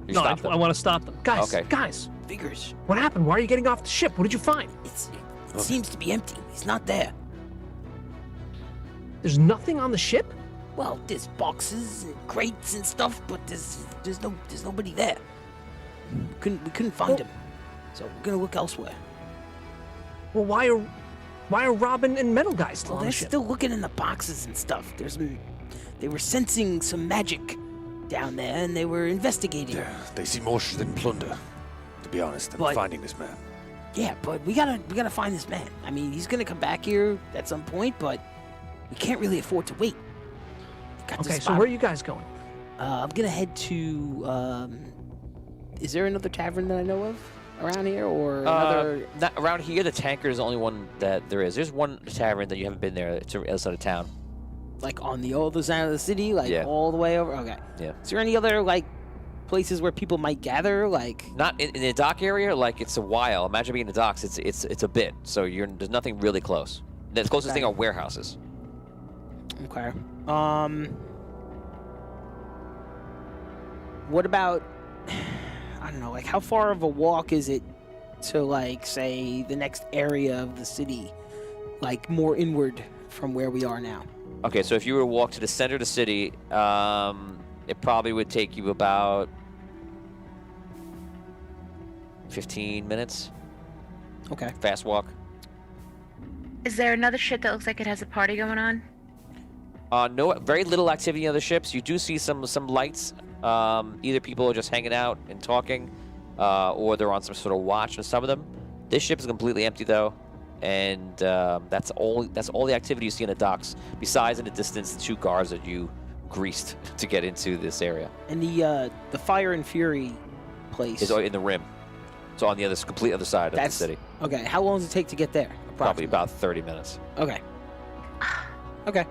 You No, stop them? I want to stop them. Guys, Okay. guys, Vigors. what happened? Why are you getting off the ship? What did you find? It seems to be empty. He's not there. There's nothing on the ship? Well, there's boxes and crates and stuff, but there's nobody there. We couldn't find him, so we're gonna look elsewhere. Well, why are Robin and Metal Guy still Well, on they're the ship? still looking in the boxes and stuff. They were sensing some magic down there, and they were investigating. They seem more interested in plunder, to be honest, than But- finding this man. Yeah, but we gotta find this man. I mean, he's gonna come back here at some point, but we can't really afford to wait. Got to Okay, so spot where are him. you guys going? I'm gonna head to. Is there another tavern that I know of around here, or another? Not around here, the Tanker is the only one that there is. There's one tavern that you haven't been there. It's on the other side of town. Like on the other side of the city, like Yeah. all the way over. Okay. Yeah. Is there any other like places where people might gather? Like. Not in the dock area. Like it's a while. Imagine being in the docks. It's a bit. So there's nothing really close. The closest Okay. thing are warehouses. Okay. What about? I don't know. Like, how far of a walk is it to, like, say, the next area of the city, like more inward from where we are now? Okay, so if you were to walk to the center of the city, it probably would take you about 15 minutes. Okay. Fast walk. Is there another ship that looks like it has a party going on? No, very little activity on the ships. You do see some lights. Either people are just hanging out and talking, or they're on some sort of watch on some of them. This ship is completely empty though, and that's all the activity you see in the docks. Besides, in the distance, the two guards that you greased to get into this area And the Fire and Fury place. is in the rim. So on the complete other side of the That's city. okay. How long does it take to get there? Probably Approximately? about 30 minutes. Okay. Okay.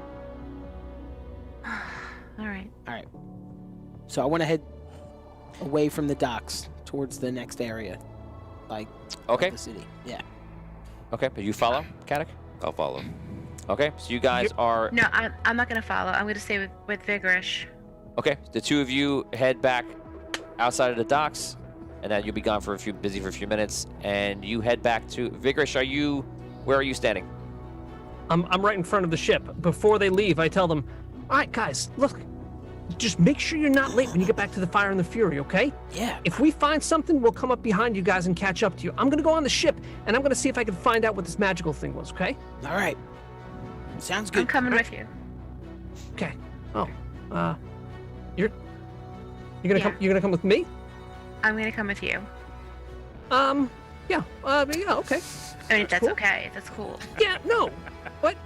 All right. All right. So I want to head away from the docks towards the next area, like Okay. the city. Yeah. Okay. But you follow, Kadek? I'll follow. Okay. So you guys are. No, I'm not gonna follow. I'm gonna stay with Vigorish. Okay. The two of you head back outside of the docks, and then you'll be gone busy for a few minutes, and you head back to Vigorish. Where are you standing? I'm right in front of the ship. Before they leave, I tell them, all right, guys, look, just make sure you're not late when you get back to the Fire and the Fury, okay? Yeah. If we find something, we'll come up behind you guys and catch up to you. I'm gonna go on the ship, and I'm gonna see if I can find out what this magical thing was, okay? All right. Sounds I'm good. coming with you. Okay. Oh, you're gonna Yeah. come? You're gonna come with me? I'm gonna come with you. Yeah. Yeah. Okay. I mean, if that's cool. okay. If that's cool. Yeah. No. What?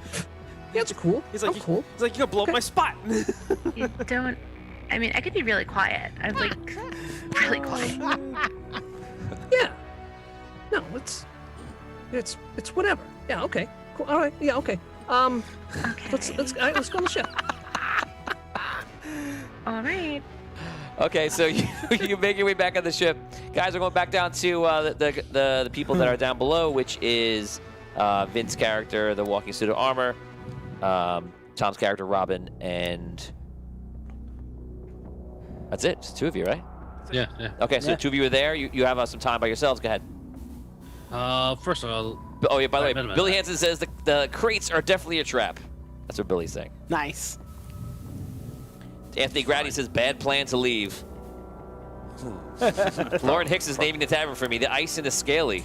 Yeah, it's cool. He's like, I'm cool. He's like, you're gonna blow up my spot. You don't. I mean, I could be really quiet. I'm like really quiet. Yeah. No, it's whatever. Yeah. Okay. Cool. All right. Yeah. Okay. Okay. Let's all right, let's go on the ship. All right. Okay, so you make your way back on the ship. Guys are going back down to the people that are down below, which is Vince's character, the walking suit of armor, Tom's character, Robin, and that's it. It's two of you, right? Yeah, yeah. Okay, so Yeah. two of you are there. You have some time by yourselves. Go ahead. First of all, Oh yeah, by the way, Wait a minute. Billy Hansen says the crates are definitely a trap. That's what Billy's saying. Nice. Anthony Grady says bad plan to leave. Lauren Hicks is naming the tavern for me. The Ice and the Scaly.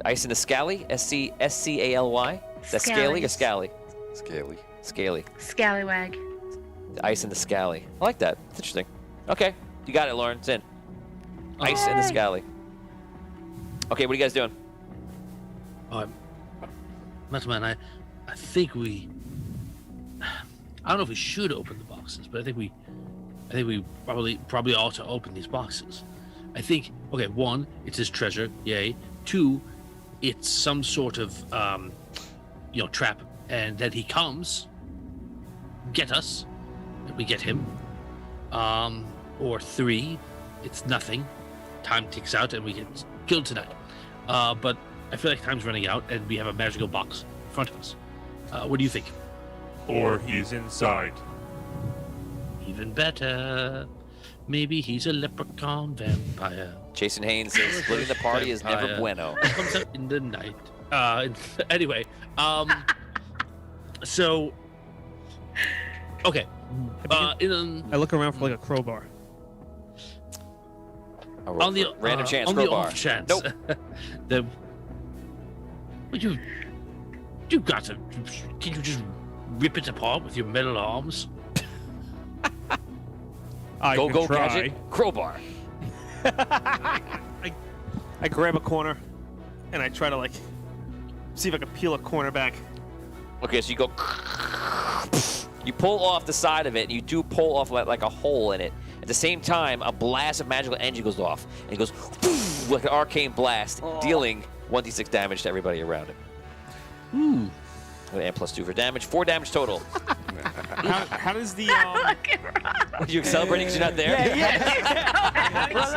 Ice and the Scally? S-C-A-L-Y? Is that Scaly or Scally? Scaly. Scaly. Scallywag. The Ice and the Scally. I like that. It's interesting. Okay. You got it, Lauren. It's in. Ice and the Yay. Scally. Okay, what are you guys doing? Master Man, I think we. I don't know if we should open the boxes, but I think we probably ought to open these boxes. I think, okay, one, it's his treasure, yay. Two, it's some sort of trap, and then he comes, get us, and we get him. Or three, it's nothing. Time ticks out and we get killed tonight. But I feel like time's running out and we have a magical box in front of us. What do you think? Or he's inside. Even better. Maybe he's a leprechaun vampire. Jason Haynes says splitting the party is never Vampire. bueno. Comes out in the night. Anyway, so okay. I look around for like a crowbar. On the random chance on crowbar. the off chance, Nope. You got to. Can you just rip it apart with your metal arms? I Go, can go, try. gadget. Crowbar. I grab a corner, and I try to like see if I can peel a corner back. Okay, so you go. You pull off the side of it, and you do pull off like a hole in it. At the same time, a blast of magical energy goes off, and it goes like an arcane blast, dealing 1d6 damage to everybody around it. Ooh. And +2 for damage. 4 damage total. How does the Look at Rob. Are you celebrating because you're not there? how does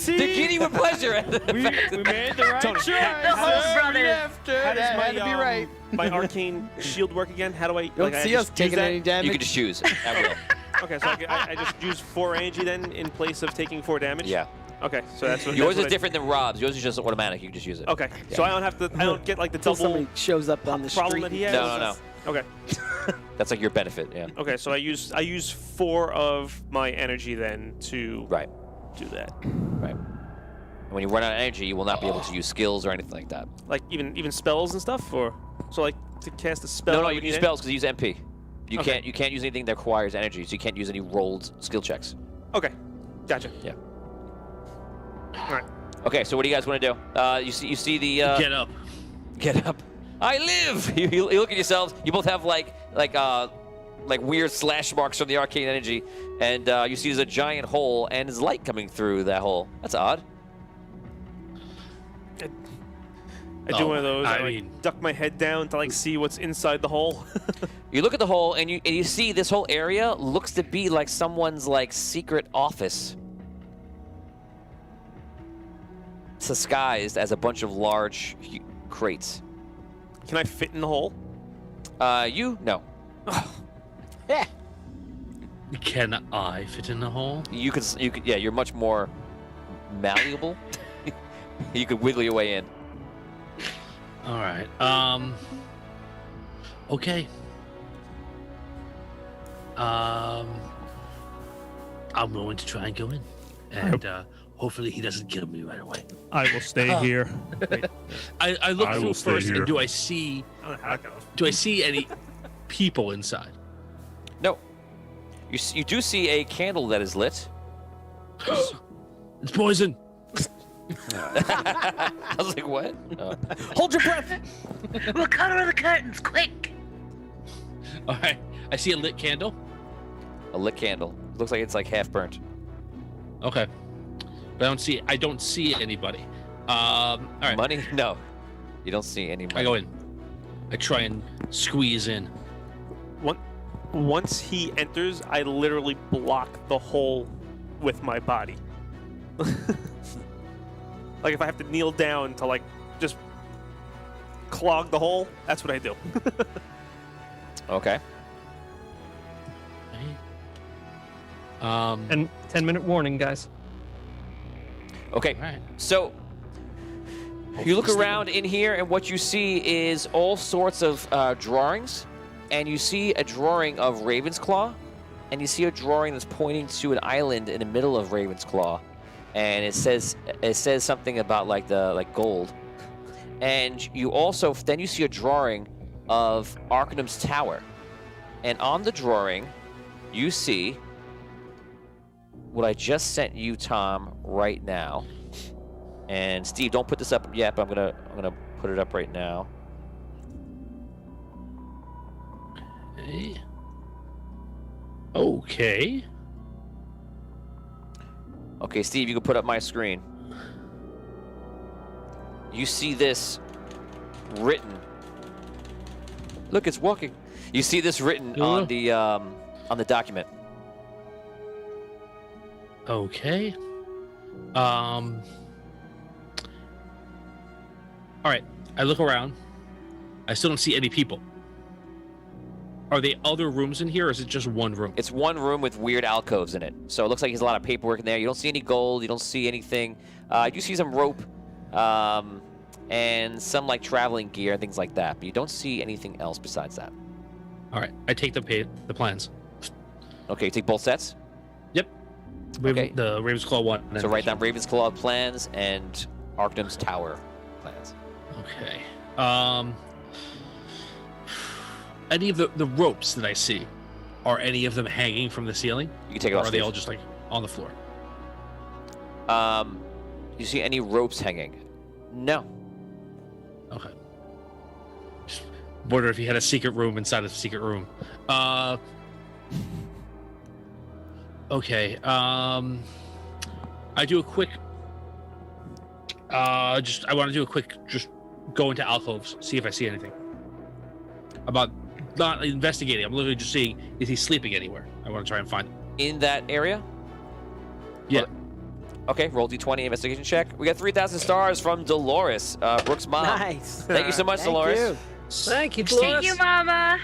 The giddy with pleasure. we made the right choice. The whole brothers. How does my my arcane shield work again? How do I? Don't I see just us taking use that? any damage. You can just choose. At will. Okay, so I just use 4 energy then in place of taking 4 damage. Yeah. Okay, so that's what. Yours that's is what I- different than Rob's. Yours is just automatic. You can just use it. Okay, so I don't have to. I don't get like the Until double somebody shows up on the problem street. that he has. No. Okay. That's like your benefit. Yeah. Okay, so I use 4 of my energy then to Right. do that. Right. And when you run out of energy, you will not be able to use skills or anything like that. Like even spells and stuff, or so like to cast a spell. No, I you would can use need spells because you use MP. You Okay. can't use anything that requires energy, so you can't use any rolled skill checks. Okay, gotcha. Yeah. All right. Okay, so what do you guys want to do? You see the Get up. get up. I live. You look at yourselves. You both have like like weird slash marks from the arcane energy, and you see there's a giant hole and there's light coming through that hole. That's odd. I do one of those. I mean- duck my head down to like see what's inside the hole. You look at the hole and you see this whole area looks to be like someone's like secret office. It's disguised as a bunch of large crates. Can I fit in the hole? No. Can I fit in the hole? You could, yeah, you're much more malleable. You could wiggle your way in. All right. Okay. I'm going to try and go in, and hopefully he doesn't kill me right away. I will stay here. I look I through will stay first, here. and do I see any people inside? No. You do see a candle that is lit. It's poison. I was like, what? Oh. Hold your breath. What color are the curtains? Quick! All right. I see a lit candle. A lit candle. Looks like it's like half burnt. Okay. But I don't see anybody. All right. Money? No. You don't see any money. I go in. I try and squeeze in. Once he enters, I literally block the hole with my body. Like if I have to kneel down to like just clog the hole, that's what I do. Okay. And 10-minute warning, guys. Okay. All right. So you look around in here, and what you see is all sorts of drawings, and you see a drawing of Ravensclaw, and you see a drawing that's pointing to an island in the middle of Ravensclaw, and it says something about like gold, and you also then you see a drawing of Arcanum's tower, and on the drawing you see what I just sent you, Tom, right now. And Steve, don't put this up yet, but I'm gonna put it up right now. Okay. Okay, Steve, you can put up my screen. You see this written. Look, it's walking. You see this written on the document. Okay. All right. I look around. I still don't see any people. Are there other rooms in here, or is it just one room? It's one room with weird alcoves in it. So it looks like there's a lot of paperwork in there. You don't see any gold. You don't see anything. You do see some rope and some like traveling gear and things like that. But you don't see anything else besides that. All right. I take the plans. Okay, you take both sets. Yep. Okay. The Ravensclaw one. So write down Ravensclaw plans and Arcanum's tower plans. Okay. Any of the ropes that I see, are any of them hanging from the ceiling? You can take it Or off. are they Steve. all just like on the floor? You see any ropes hanging? No. Okay. Just wonder if he had a secret room inside of a secret room. Okay. I do a quick. I want to do a quick. Just go into alcoves, see if I see anything. About not investigating. I'm literally just seeing, is he sleeping anywhere? I want to try and find him. In that area? Yeah. Okay, roll D20 investigation check. We got 3,000 stars from Dolores, Brooke's mom. Nice. Thank you so much, Thank Dolores. you. Thank you, Thank Dolores. you, Mama.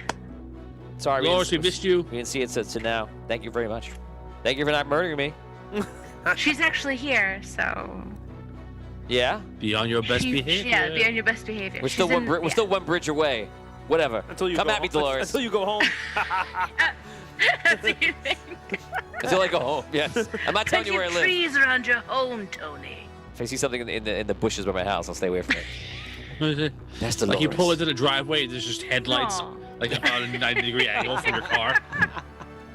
Sorry, Dolores, we missed you. We didn't see it to now. Thank you very much. Thank you for not murdering me. She's actually here, so. Yeah? Be on your best behavior. Yeah, be on your best behavior. We're She's still in- we're still one bridge away. Whatever. Until you Come go at me, home. Dolores. Until you go home. That's what you think. Until I go home. Yes. I'm not telling Plant you where I your live. trees around your home, Tony. If I see something in the bushes by my house, I'll stay away from it. That's Dolores. Like you pull into the driveway, there's just headlights, Aw. like on a 90-degree angle from your car.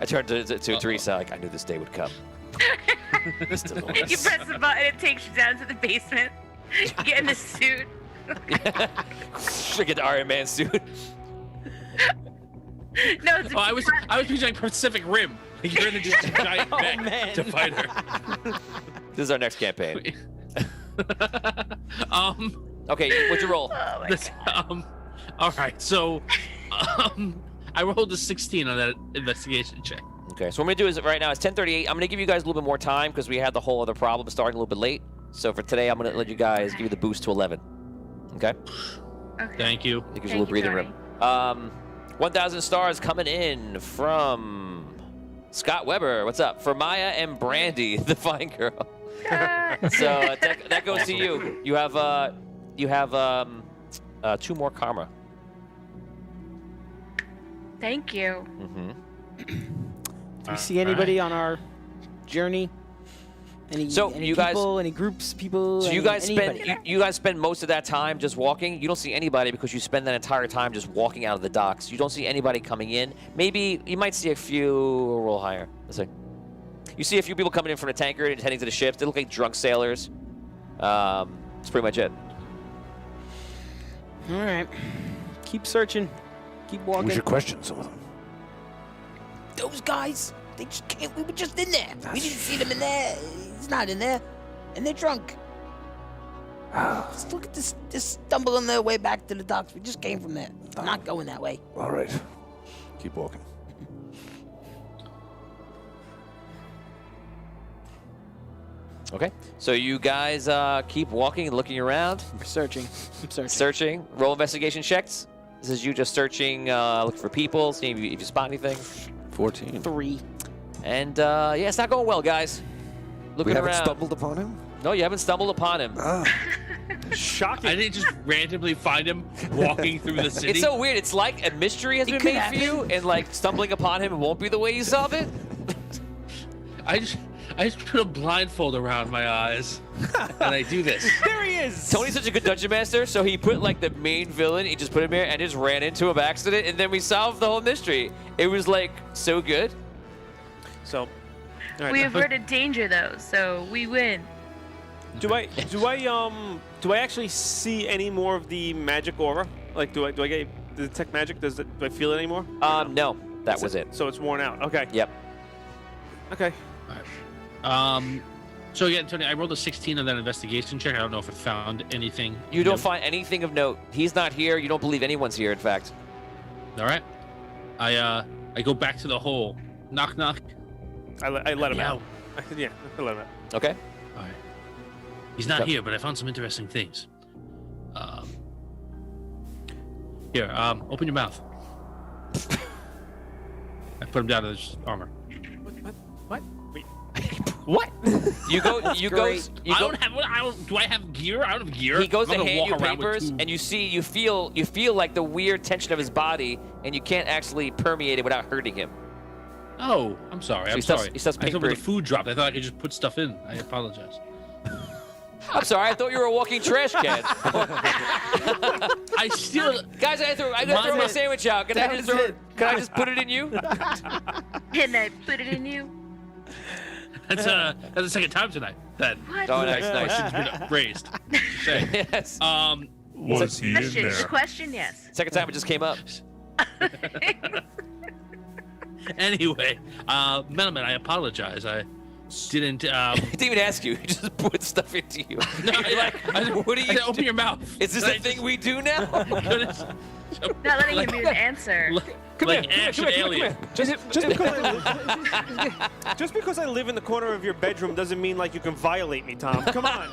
I turned to Teresa like I knew this day would come. Miss You Dolores. press the button, it takes you down to the basement. You get in the suit. Should get the Iron Man suit. No, it's Oh, I was picturing Pacific Rim. Like you're in a just giant mech to fight her. This is our next campaign. Okay, what'd you roll? Oh my This, all right, so I rolled a 16 on that investigation check. Okay, so what I'm gonna do is right now it's 10:38. I'm gonna give you guys a little bit more time because we had the whole other problem starting a little bit late. So for today, I'm gonna let you guys give you the boost to 11. Okay? Okay. Thank you. It gives you a little breathing room. 1,000 stars coming in from Scott Weber. What's up? For Maya and Brandy, the fine girl. So that goes to you. You have 2 more karma. Thank you. Mm-hmm. Do we see anybody on our journey? Any You guys- people, any groups, people? So you guys anybody? you guys spend most of that time just walking. You don't see anybody because you spend that entire time just walking out of the docks. You don't see anybody coming in. Maybe you might see a few. Roll higher. Let's see. You see a few people coming in from the tanker and heading to the ships. They look like drunk sailors. That's pretty much it. All right. Keep searching. Keep walking. We should question some of them. Those guys, they just can't. We were just in there. We didn't see them in there. He's not in there. And they're drunk. Just look at this. Just stumbling their way back to the docks. We just came from there. I'm not going that way. All right. Keep walking. Okay. So you guys keep walking and looking around, We're searching. Keep searching. searching. Roll investigation checks. This is you just searching, looking for people, seeing if you spot anything. 14. 3. And yeah, it's not going well, guys. Looking We haven't around. stumbled upon him? No, you haven't stumbled upon him. Shocking. I didn't just randomly find him walking through the city. It's so weird. It's like a mystery has been could made for you, happen. and like stumbling upon him won't be the way you solve it. I just put a blindfold around my eyes, and I do this. There he is. Tony's such a good dungeon master, so he put like the main villain, he just put him here and just ran into him by accident, and then we solved the whole mystery. It was like so good. So, all right, We now, averted danger though, so we win. do I actually see any more of the magic aura? Like, do I get the detect magic? Do I feel it anymore? No, that was it. So it's worn out. Okay. Yep. Okay. So again, Tony, I rolled a 16 on that investigation check. I don't know if it found anything. You don't new. find anything of note. He's not here. You don't believe anyone's here, in fact. All right. I go back to the hole. Knock knock. I let him Yeah. out. Yeah, I let him out. Okay. All right. He's not Yep. here, but I found some interesting things. Here, open your mouth. I put him down to his armor. What? Wait. What? You go. great. Do I have gear? I don't have gear. He goes I'm to gonna hand you walk around with papers, two- and you feel like the weird tension of his body, and you can't actually permeate it without hurting him. Oh, I'm sorry. So I'm he stuffs- sorry. he stuffs I thought when the paper- food dropped, I thought I could just put stuff in. I apologize. I'm sorry. I thought you were a walking trash can. I still. Guys, I gotta throw my sandwich out. Can I just put it in you? Can I put it in you? That's the second time tonight that What? Oh, nice, that nice. question's been raised. Say. Yes. Was he in Question. there? Question. Yes. Second time it just came up. Anyway, Melman, I apologize. I didn't. He didn't even ask you. He just put stuff into you. No, What do you? open your mouth. Is this And a I thing we do now? just- Not letting him even answer. like action alien. Just because I live in the corner of your bedroom doesn't mean like you can violate me, Tom. Come on.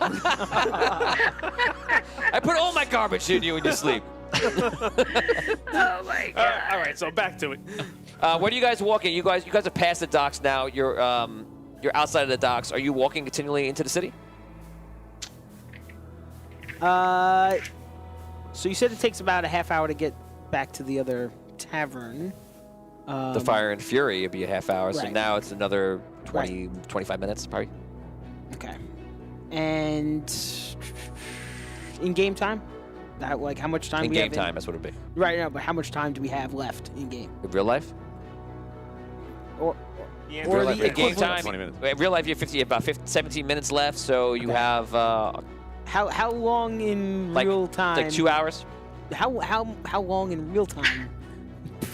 I put all my garbage in you when you sleep. Oh my god. All right, so back to it. Where do you guys walking? You guys have passed the docks now. You're outside of the docks. Are you walking continually into the city? So you said it takes about a half hour to get back to the other tavern. The Fire and Fury would be a half hour, so right. now it's another 20, 25 minutes probably. Okay. And in game time? Like how much time In we game have time, that's what it'd be. Right now, but how much time do we have left in game? In real life? Or Yeah. or Real life, the in game equivalent- time, 20 minutes. in real life you have 17 minutes left, so you Okay. have How long in like, real time? like 2 hours. How long in real time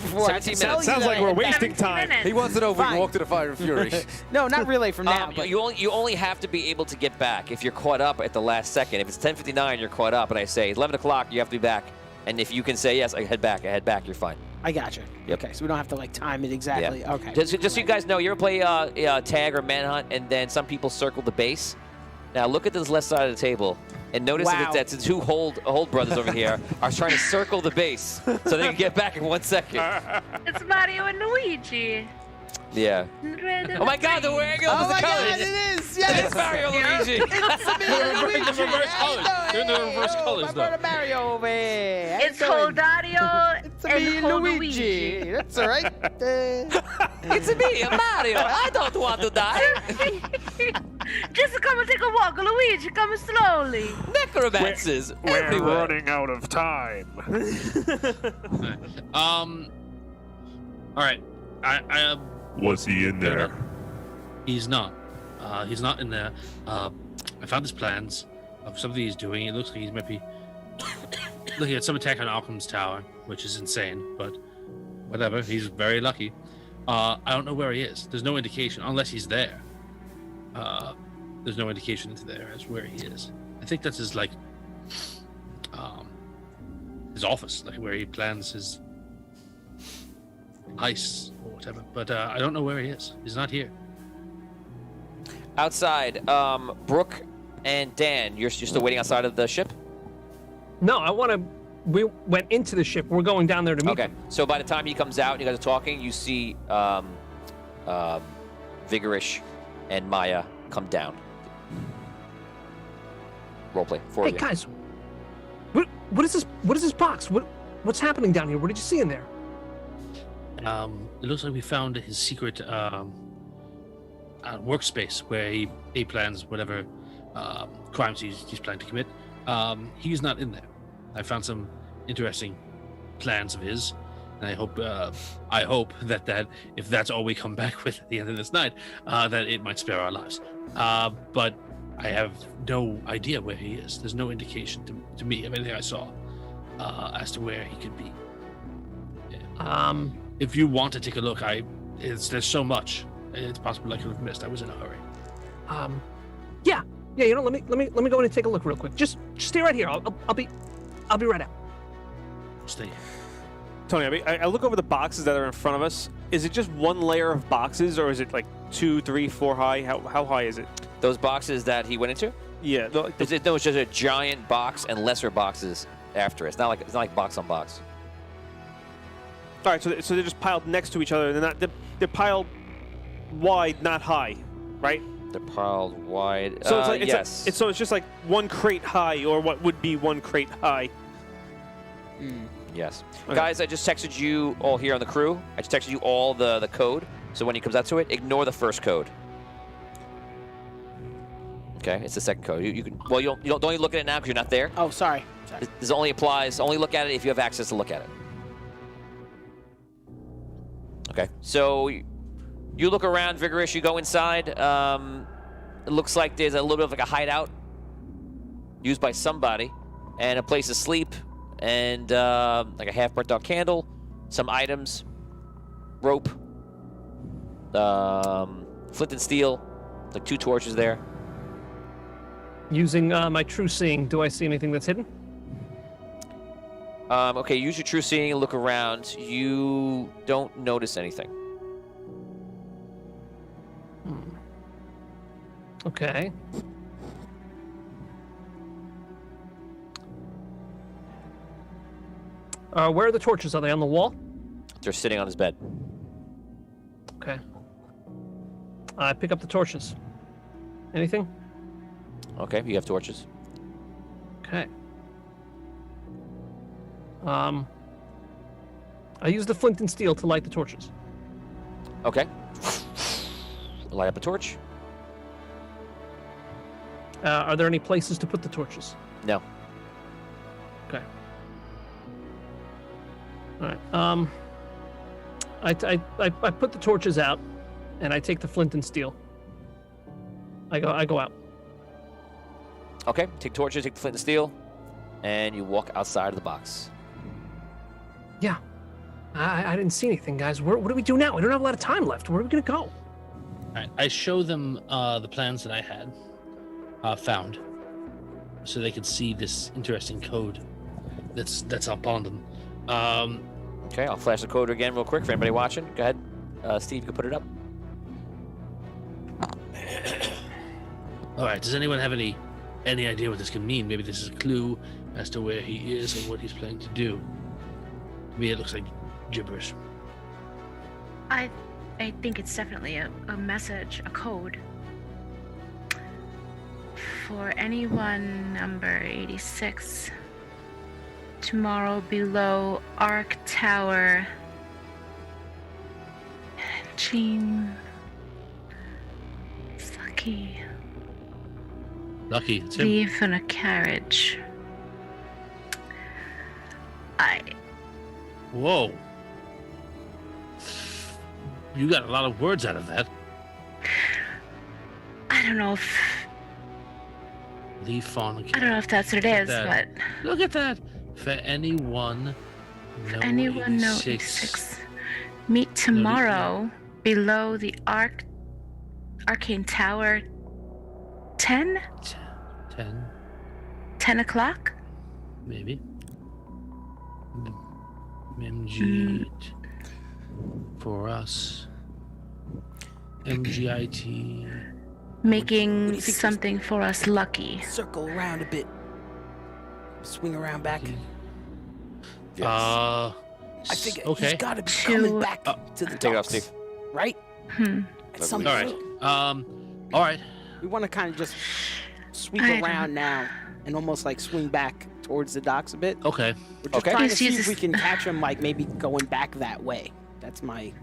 before I have to 17 tell minutes. you Sounds that like I we're head back. wasting time. He wants to know if we can Fine. walk to the Fire and Fury. No, not really from now. but You only have to be able to get back if you're caught up at the last second. If it's 10:59, you're caught up, and I say 11 o'clock, you have to be back. And if you can say yes, I head back, you're fine. I got you. Yep. Okay, so we don't have to like time it exactly. Yeah. Okay. Just so you guys know, you ever play tag or manhunt, and then some people circle the base? Now look at this left side of the table, and notice Wow. that the two hold brothers over here are trying to circle the base so they can get back in 1 second. It's Mario and Luigi. Yeah. Oh my God, the wearing Oh of the my God, colors. it is! It Yes! is Mario Luigi. It's me and Luigi! The reverse How you colors. They're in the doing? reverse Oh, colors, my though. brother Mario over here. How you It's doing? Holdario It's and me, Luigi. Luigi. That's all right. It's me, Mario. I don't want to die. Just come and take a walk, Luigi. Come slowly. Necromancers We're everywhere. running out of time. All right. I Was he in there? He's not. He's not in there. I found his plans of something he's doing. It looks like he's maybe looking at some attack on Alchem's Tower, which is insane, but whatever. He's very lucky. I don't know where he is. There's no indication, unless he's there. There's no indication into there as where he is. I think that's his his office, like where he plans his heists or whatever. But I don't know where he is. He's not here. Outside, Brooke and Dan, you're still waiting outside of the ship? No, we went into the ship. We're going down there to meet Okay, them. so by the time he comes out and you guys are talking, you see Vigorish and Maya come down. Roleplay, four Hey of you. guys, what is this? What is this box? What's happening down here? What did you see in there? It looks like we found his secret workspace where he plans whatever crimes he's planning to commit. He's not in there. I found some interesting plans of his, and I hope that if that's all we come back with at the end of this night, that it might spare our lives. But I have no idea where he is. There's no indication to me of anything I saw as to where he could be. If you want to take a look, there's so much. It's possible I could have missed. I was in a hurry. Yeah. You know, let me go in and take a look real quick. Just stay right here. I'll be right out. Stay. Tony, I look over the boxes that are in front of us. Is it just one layer of boxes, or is it like 2, 3, 4 high? How high is it? Those boxes that he went into? Yeah. No, it's just a giant box and lesser boxes after it. It's not like box on box. All right, so they're just piled next to each other. They're piled wide, not high, right? They're piled wide. So it's like yes. it's just like one crate high, or what would be one crate high. Yes. Okay. Guys, I just texted you all here on the crew. I just texted you all the code. So when he comes out to it, ignore the first code. Okay, it's the second code. You can don't even look at it now because you're not there. Oh, sorry. This only applies. Only look at it if you have access to look at it. Okay, so you look around, Vigorish. You go inside. It looks like there's a little bit of like a hideout used by somebody, and a place to sleep, and like a half-burnt out candle, some items, rope, flint and steel, like 2 torches there. Using my true seeing, do I see anything that's hidden? Okay, use your true seeing and look around. You don't notice anything. Okay. Where are the torches? Are they on the wall? They're sitting on his bed. Okay. I pick up the torches. Anything? Okay, you have torches. Okay. I use the flint and steel to light the torches. Okay. Light up a torch. Are there any places to put the torches? No. Okay. All right. I put the torches out, and I take the flint and steel. I go out. Okay, take torches, take the flint and steel, and you walk outside of the box. Yeah. I didn't see anything, guys. What do we do now? We don't have a lot of time left. Where are we gonna go? All right, I show them the plans that I had found, so they could see this interesting code that's up on them. Okay, I'll flash the code again real quick for anybody watching. Go ahead. Steve, you can put it up. All right, does anyone have any idea what this can mean? Maybe this is a clue as to where he is and what he's planning to do. To me, it looks like gibberish. I think it's definitely a message, a code. For anyone number 86, tomorrow below Arc Tower. Jean. It's lucky. Lucky, it's him. Leave in a carriage. Whoa. You got a lot of words out of that. I don't know if Leave on a I don't know if that's what it is, but Look at that. For anyone, anyone know 86. Meet tomorrow below the Arcane Tower 10 o'clock? Maybe. MG for us. MGIT. Making What do you think something for us lucky. Circle around a bit. Swing around back. Yes. I think okay. he's got to be To- coming back to the Take it off, docks, Steve. right? At some All point. right. All right. We want to kind of just sweep I don't- around now and almost like swing back towards the docks a bit. Okay. We're just Okay. trying to Just see use if we this- can catch him, like maybe going back that way. That's my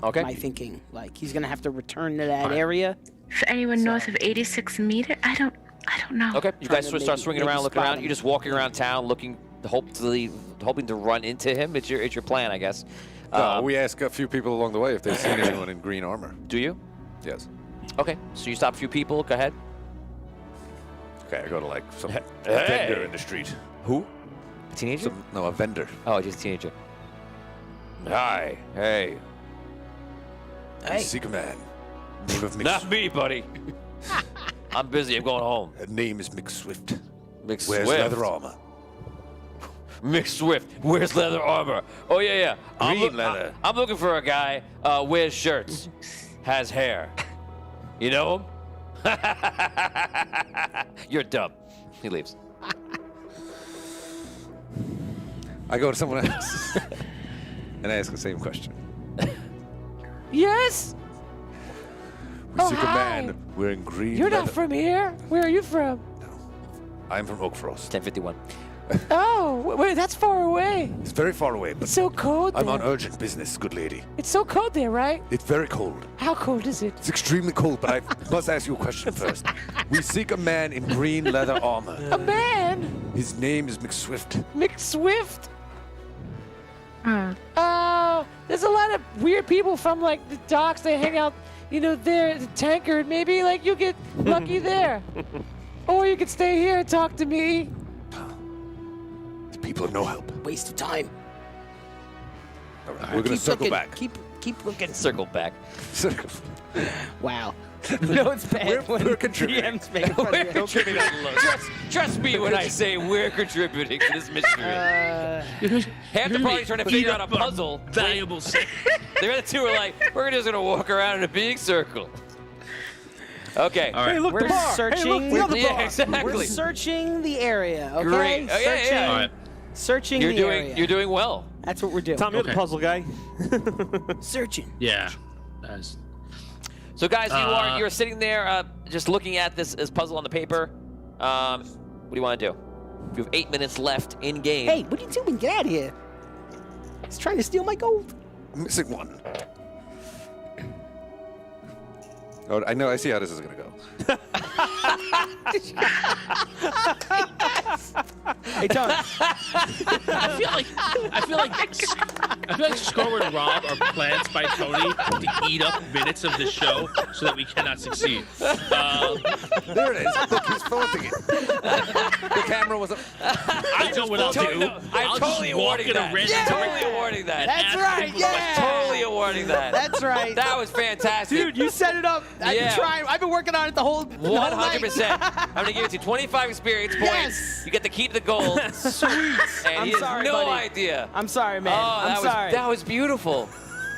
Okay. thinking. Like he's gonna have to return to that Alright. area. For anyone north of 86 meter, I don't know. Okay, you Trying guys to start maybe- swinging maybe around, looking spot around. him. You're just walking around town, hoping to run into him. It's your plan, I guess. We ask a few people along the way if they've seen anyone in green armor. Do you? Yes. Okay, so you stop a few people. Go ahead. Okay, I go to like some Hey. vendor in the street. Who? A teenager? No, a vendor. Oh, just a teenager. Hi. Hey. Hey, Seek a man. Name of Not me, buddy. I'm busy. I'm going home. Name is McSwift. Mick Wears Swift. leather armor. Mick Swift wears leather armor. Oh yeah. Green leather. I'm looking for a guy wears shirts, has hair. You know him? You're dumb. He leaves. I go to someone else and I ask the same question. Yes. We seek a man wearing green leather. from here. Where are you from? I'm from Oakfrost. 1051. Oh, wait, that's far away. It's very far away, but It's so cold I'm there. on urgent business, good lady. It's so cold there, right? It's very cold. How cold is it? It's extremely cold, but I must ask you a question first. We seek a man in green leather armor. A man? His name is McSwift. McSwift? Oh, There's a lot of weird people from like the docks. They hang out, there, the tankard. Maybe like you get lucky there. Or you could stay here and talk to me. The people are no help. waste of time. All right, we're gonna Keep circle looking, back. Keep looking. Circle back. Circle. Wow. No, it's bad. We're contributing. DMs make fun We're of you. contributing. Trust me when I say we're contributing to this mystery. Half the party's trying to figure out a puzzle. Valuable set. The other two are like, we're just gonna walk around in a big circle. Okay. All right. We're searching. Yeah, exactly. We're searching the area. Okay. Great. Oh, yeah, Searching. yeah. All right. Searching You're the doing area. you're doing well. That's what we're doing. Tom, you're the Okay. puzzle guy. Searching. Yeah. Nice. So guys, you're sitting there just looking at this puzzle on the paper. What do you want to do? You have 8 minutes left in game. Hey, what are you doing? Get out of here. He's trying to steal my gold. Missing one. Oh, I know. I see how this is gonna go. Hey, Tom. I feel like I feel like Scorward and Rob are plans by Tony to eat up minutes of the show so that we cannot succeed. There it is. Look, he's fronting it. The camera was up. I know what I'll do. I'm I'll totally just walk awarding in that. a random Totally awarding that. That's right. Yeah. Totally awarding that. That's right. That was fantastic. Dude, you set it up. I've Yeah. been trying. I've been working on it the whole night. 100%. I'm gonna give it to you 25 experience points. Yes. You get to keep the gold. Sweet. And I'm he has sorry, no buddy. idea. I'm sorry, man. Oh, I'm sorry. that was beautiful.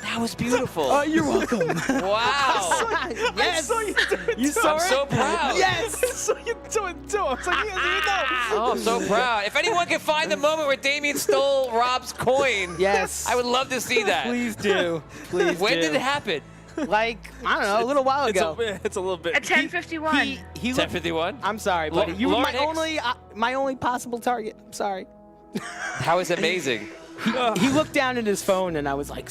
That was beautiful. Oh, you're welcome. Wow. Yes. You saw I'm so proud. Yes. I saw you do it too. I was like, he doesn't even know. Oh, I'm so proud. If anyone can find the moment where Damien stole Rob's coin, Yes. I would love to see that. Please do. Please When do. did it happen? Like, I don't know, a little while ago. It's a little bit. At 10:51. He looked, 10:51. I'm sorry, buddy. You were Lauren my only possible target. I'm sorry. That was amazing. He looked down at his phone, and I was like,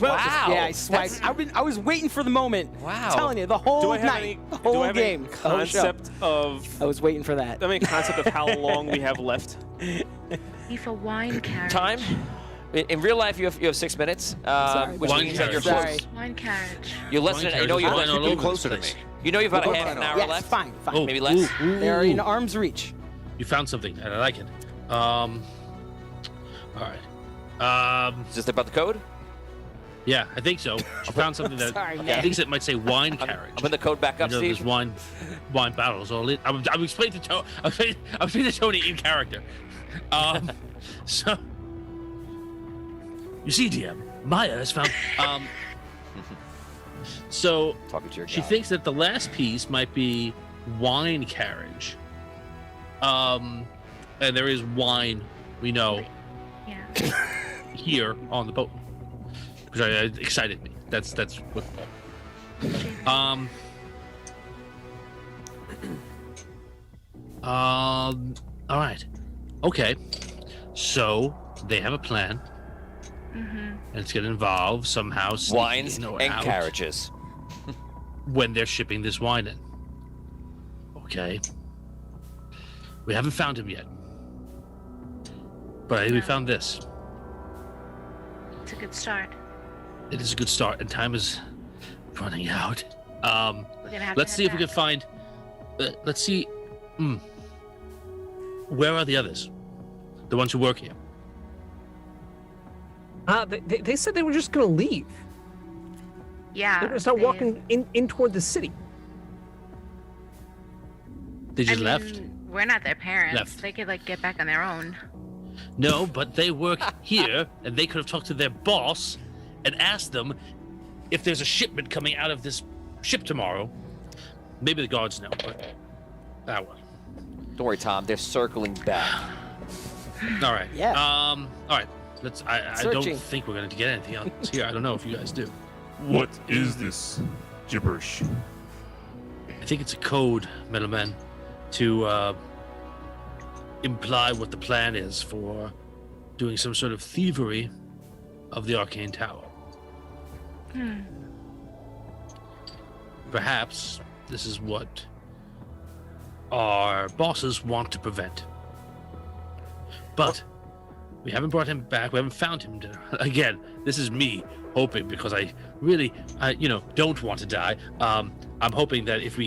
Wow. Yeah, I swiped. I was waiting for the moment. Wow. I'm telling you, the whole Do I have night, any? the Do whole I have game, any the whole show. concept of? I was waiting for that. I mean, concept of how long we have left. Beef a wine carriage. Time? In real life, you have 6 minutes, Sorry, which Wine means that you're carriage. close. Wine carriage. You're less than. You know, Wine you're carriage is less. all over closer this to place. me. You know, you've about a We'll half go an right hour Yes, left. fine. Oh, Maybe less. They're in arm's reach. You found something, and I like it. All right. Is this about the code? Yeah, I think so. She found something that Sorry, I man. think it might say wine carriage. I'm putting the code back I up, know Steve. there's wine bottles all in. I'm explaining to Tony. I'm explaining to Tony in character. So you see, DM, Maya has found. So Talking to your she guy. thinks that the last piece might be wine carriage. And there is wine, we know, Yeah. here on the boat. Which excited me. That's what. All right. Okay. So they have a plan, and it's going to involve somehow sneaking Wines in or and out carriages. when they're shipping this wine in. Okay. We haven't found him yet, but I think we found this. It's a good start. It is a good start, and time is running out. We're gonna have Let's to see if head we can back. find. Let's see. Where are the others? The ones who work here. They said they were just gonna leave. Yeah. They're gonna start they- walking in toward the city. They I just mean, left. We're not their parents. Left. They could get back on their own. No, but they work here, and they could have talked to their boss and asked them if there's a shipment coming out of this ship tomorrow. Maybe the guards know, but well. Don't worry, Tom. They're circling back. All right. Yeah. All right. Let's. I don't Searching. think we're gonna get anything else here. I don't know if you guys do. What is this gibberish? I think it's a code, middleman, to imply what the plan is for doing some sort of thievery of the Arcane Tower. Perhaps this is what our bosses want to prevent. But we haven't brought him back. We haven't found him. Again, this is me hoping, because I really, don't want to die. I'm hoping that if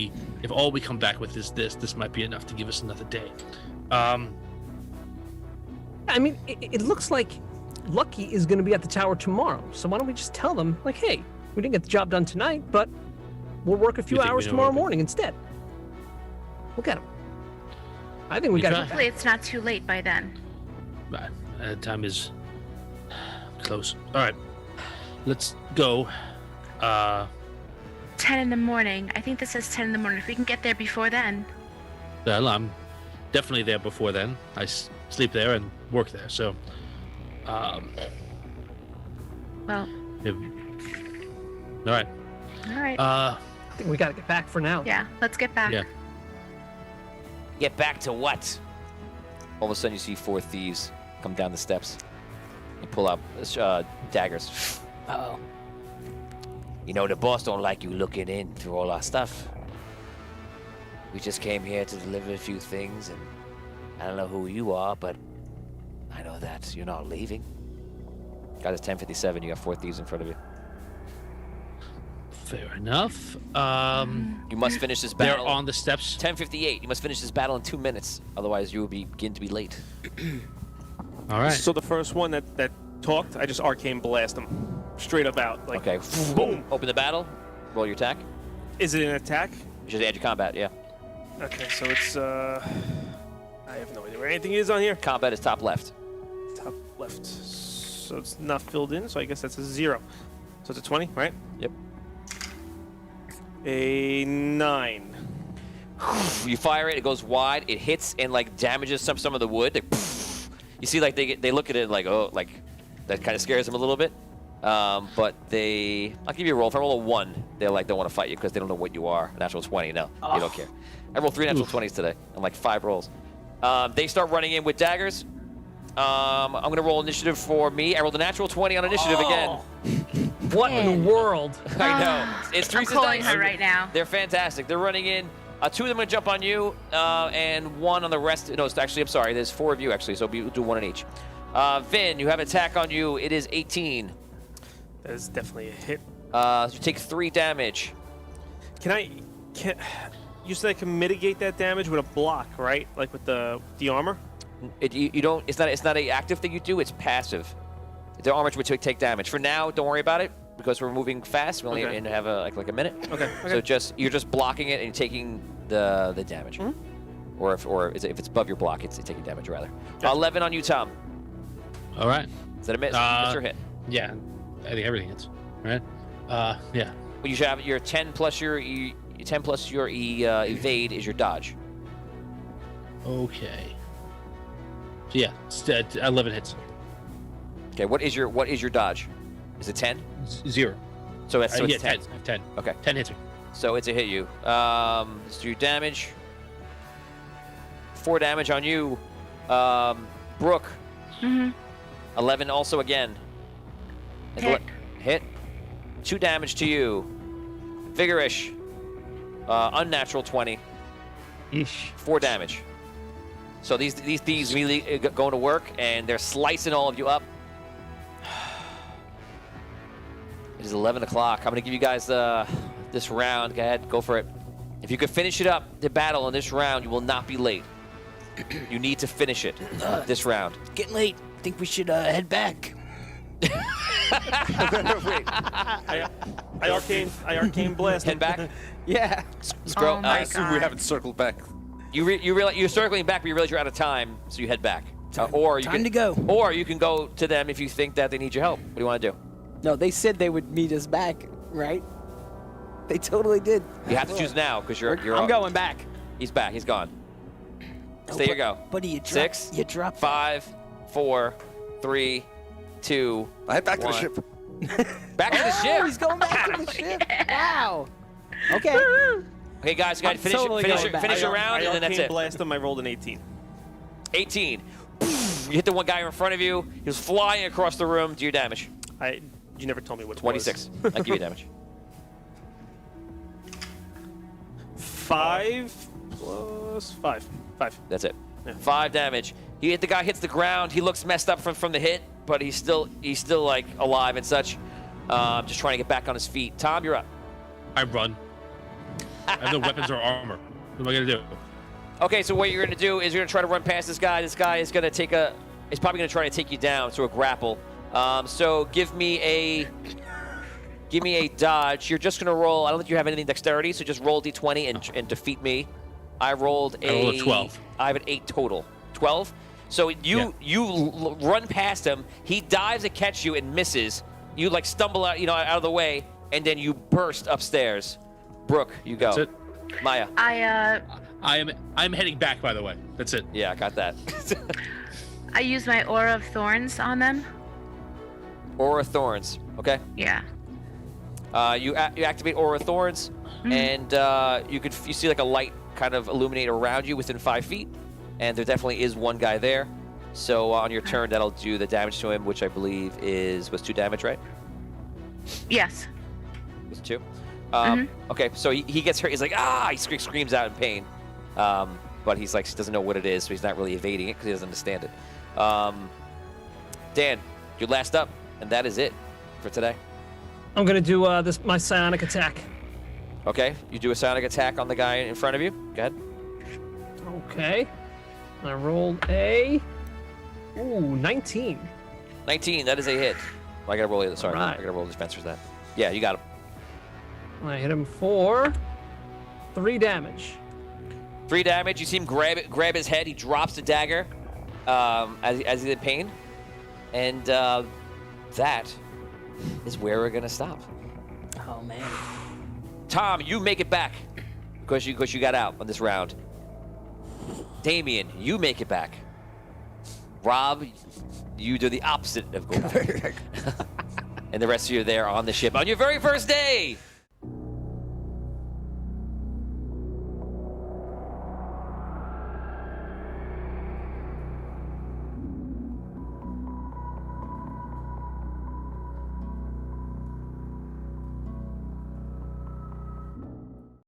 all we come back with is this might be enough to give us another day. I mean, it looks like Lucky is going to be at the tower tomorrow. So why don't we just tell them, like, hey, we didn't get the job done tonight, but we'll work a few You think we hours know tomorrow what we- morning instead. We'll get him. I think we We got try. it. Hopefully, it's not too late by then. Right. Time is close. All right. Let's go. 10 in the morning. I think this says 10 in the morning. If we can get there before then. Well, I'm definitely there before then. I sleep there and work there, so. Well, All right. all right. I think we got to get back for now. Yeah, let's get back. Yeah. Get back to what? All of a sudden, you see 4 thieves come down the steps and pull out daggers. Uh-oh. You know, the boss don't like you looking in through all our stuff. We just came here to deliver a few things, and I don't know who you are, but I know that you're not leaving. Guys, it's 10:57. You got 4 thieves in front of you. Fair enough. You must finish this They're battle. on the steps. 10:58. You must finish this battle in 2 minutes. Otherwise, you will begin to be late. All right. So the first one that talked, I just arcane blast him straight up out. Like, Okay. boom. Open the battle. Roll your attack. Is it an attack? You should add your combat. Yeah. Okay, so it's I have no idea where anything is on here. Combat is top left. Top left. So it's not filled in, so I guess that's a 0. So it's a 20, right? Yep. A 9. You fire it. It goes wide. It hits and like damages some of the wood. You see, like they look at it like, oh, like that kind of scares them a little bit. But I'll give you a roll. If I roll a 1, they like don't want to fight you because they don't know what you are. Natural 20. No, you don't care. I rolled 3 natural 20s today on like 5 rolls. They start running in with daggers. I'm gonna roll initiative for me. I rolled a natural 20 on initiative again. What in the world? I know. It's I'm Teresa's calling dice. her right now. They're fantastic. They're running in. 2 of them are gonna jump on you, and 1 on the rest. No, it's actually, I'm sorry. There's 4 of you actually, so we'll do 1 on each. Vin, you have an attack on you. It is 18. That is definitely a hit. So you take 3 damage. You said I can mitigate that damage with a block, right? Like with the armor? You don't. It's not an active thing you do. It's passive. The armor would take damage. For now, don't worry about it because we're moving fast. We only have like a minute. Okay. So you're just blocking it and you're taking the damage. Mm-hmm. Or if it's above your block, it's taking damage rather. Gotcha. 11 on you, Tom. All right. Is that a miss? Miss or hit? Yeah. I think everything hits. Right? Yeah. Well, you should have your 10 plus your evade is your dodge. Okay. So yeah, 11 hits. Okay. What is your dodge? Is it 10? 0. So it's yeah, 10. 10. Okay. 10 hits me. So it's a hit you. Let's do your damage. 4 damage on you. Brooke. 11 also again. Hit. 2 damage to you. Vigorish. Unnatural 20. Eesh. 4 damage. So these thieves really going to work, and they're slicing all of you up. It is 11 o'clock. I'm going to give you guys this round. Go ahead, go for it. If you could finish it up, the battle in this round, you will not be late. You need to finish it this round. Getting late. Think we should head back. Wait. I arcane blast. Head back. Yeah. Scroll. Oh my I assume we God. haven't circled back. You realize you're circling back, but you realize you're out of time, so you head back. Or you Time can to go. Or you can go to them if you think that they need your help. What do you want to do? No, they said they would meet us back, right? They totally did. You have to choose now because you're. I'm going back. He's back. He's gone. Stay your go. Buddy, you drop. 6. You drop. 5, 4, 3, 2. I head back to the 1. ship. Back to the Oh, ship. he's going back to the ship. Wow. Okay. Okay, guys, I'm finish totally finish going back. finish your round, I and then that's arcane it. blast him. I rolled an 18. 18. You hit the one guy in front of you. He was flying across the room. Do your damage. You never told me what. 26. It was. I give you damage. 5 plus 5. 5. That's it. Yeah. 5 damage. The guy hits the ground. He looks messed up from the hit, but he's still like alive and such. Just trying to get back on his feet. Tom, you're up. I run. I have no weapons or armor. What am I gonna do? Okay, so what you're gonna do is you're gonna try to run past this guy. This guy is gonna is probably gonna try to take you down through a grapple. So give me a dodge. You're just gonna roll. I don't think you have anything dexterity, so just roll d20 and defeat me. I rolled rolled a 12. I have an 8 total. 12. So you run past him. He dives to catch you and misses. You like stumble out out of the way, and then you burst upstairs. Brooke, you go. That's it. Maya. I'm heading back, by the way. That's it. Yeah, I got that. I use my Aura of Thorns on them. Aura Thorns. Okay. Yeah. You activate Aura Thorns, and you see like a light kind of illuminate around you within 5 feet, and there definitely is one guy there. So on your turn, that'll do the damage to him, which I believe was 2 damage, right? Yes. Was it 2? Okay, so he gets hurt. He's like, ah! He screams out in pain, but he's like, he doesn't know what it is, so he's not really evading it because he doesn't understand it. Dan, you're last up. And that is it for today. I'm gonna do my psionic attack. Okay, you do a sonic attack on the guy in front of you. Go ahead. Okay. I rolled a 19. 19, that is a hit. I gotta roll it. Sorry, Alright. I gotta roll defense for that. Yeah, you got him. I hit him for 3 damage. 3 damage. You see him grab his head. He drops the dagger as he's in pain. And that is where we're gonna stop. Oh man. Tom, you make it back because you got out on this round. Damien, you make it back. Rob, you do the opposite of go back. And the rest of you are there on the ship on your very first day.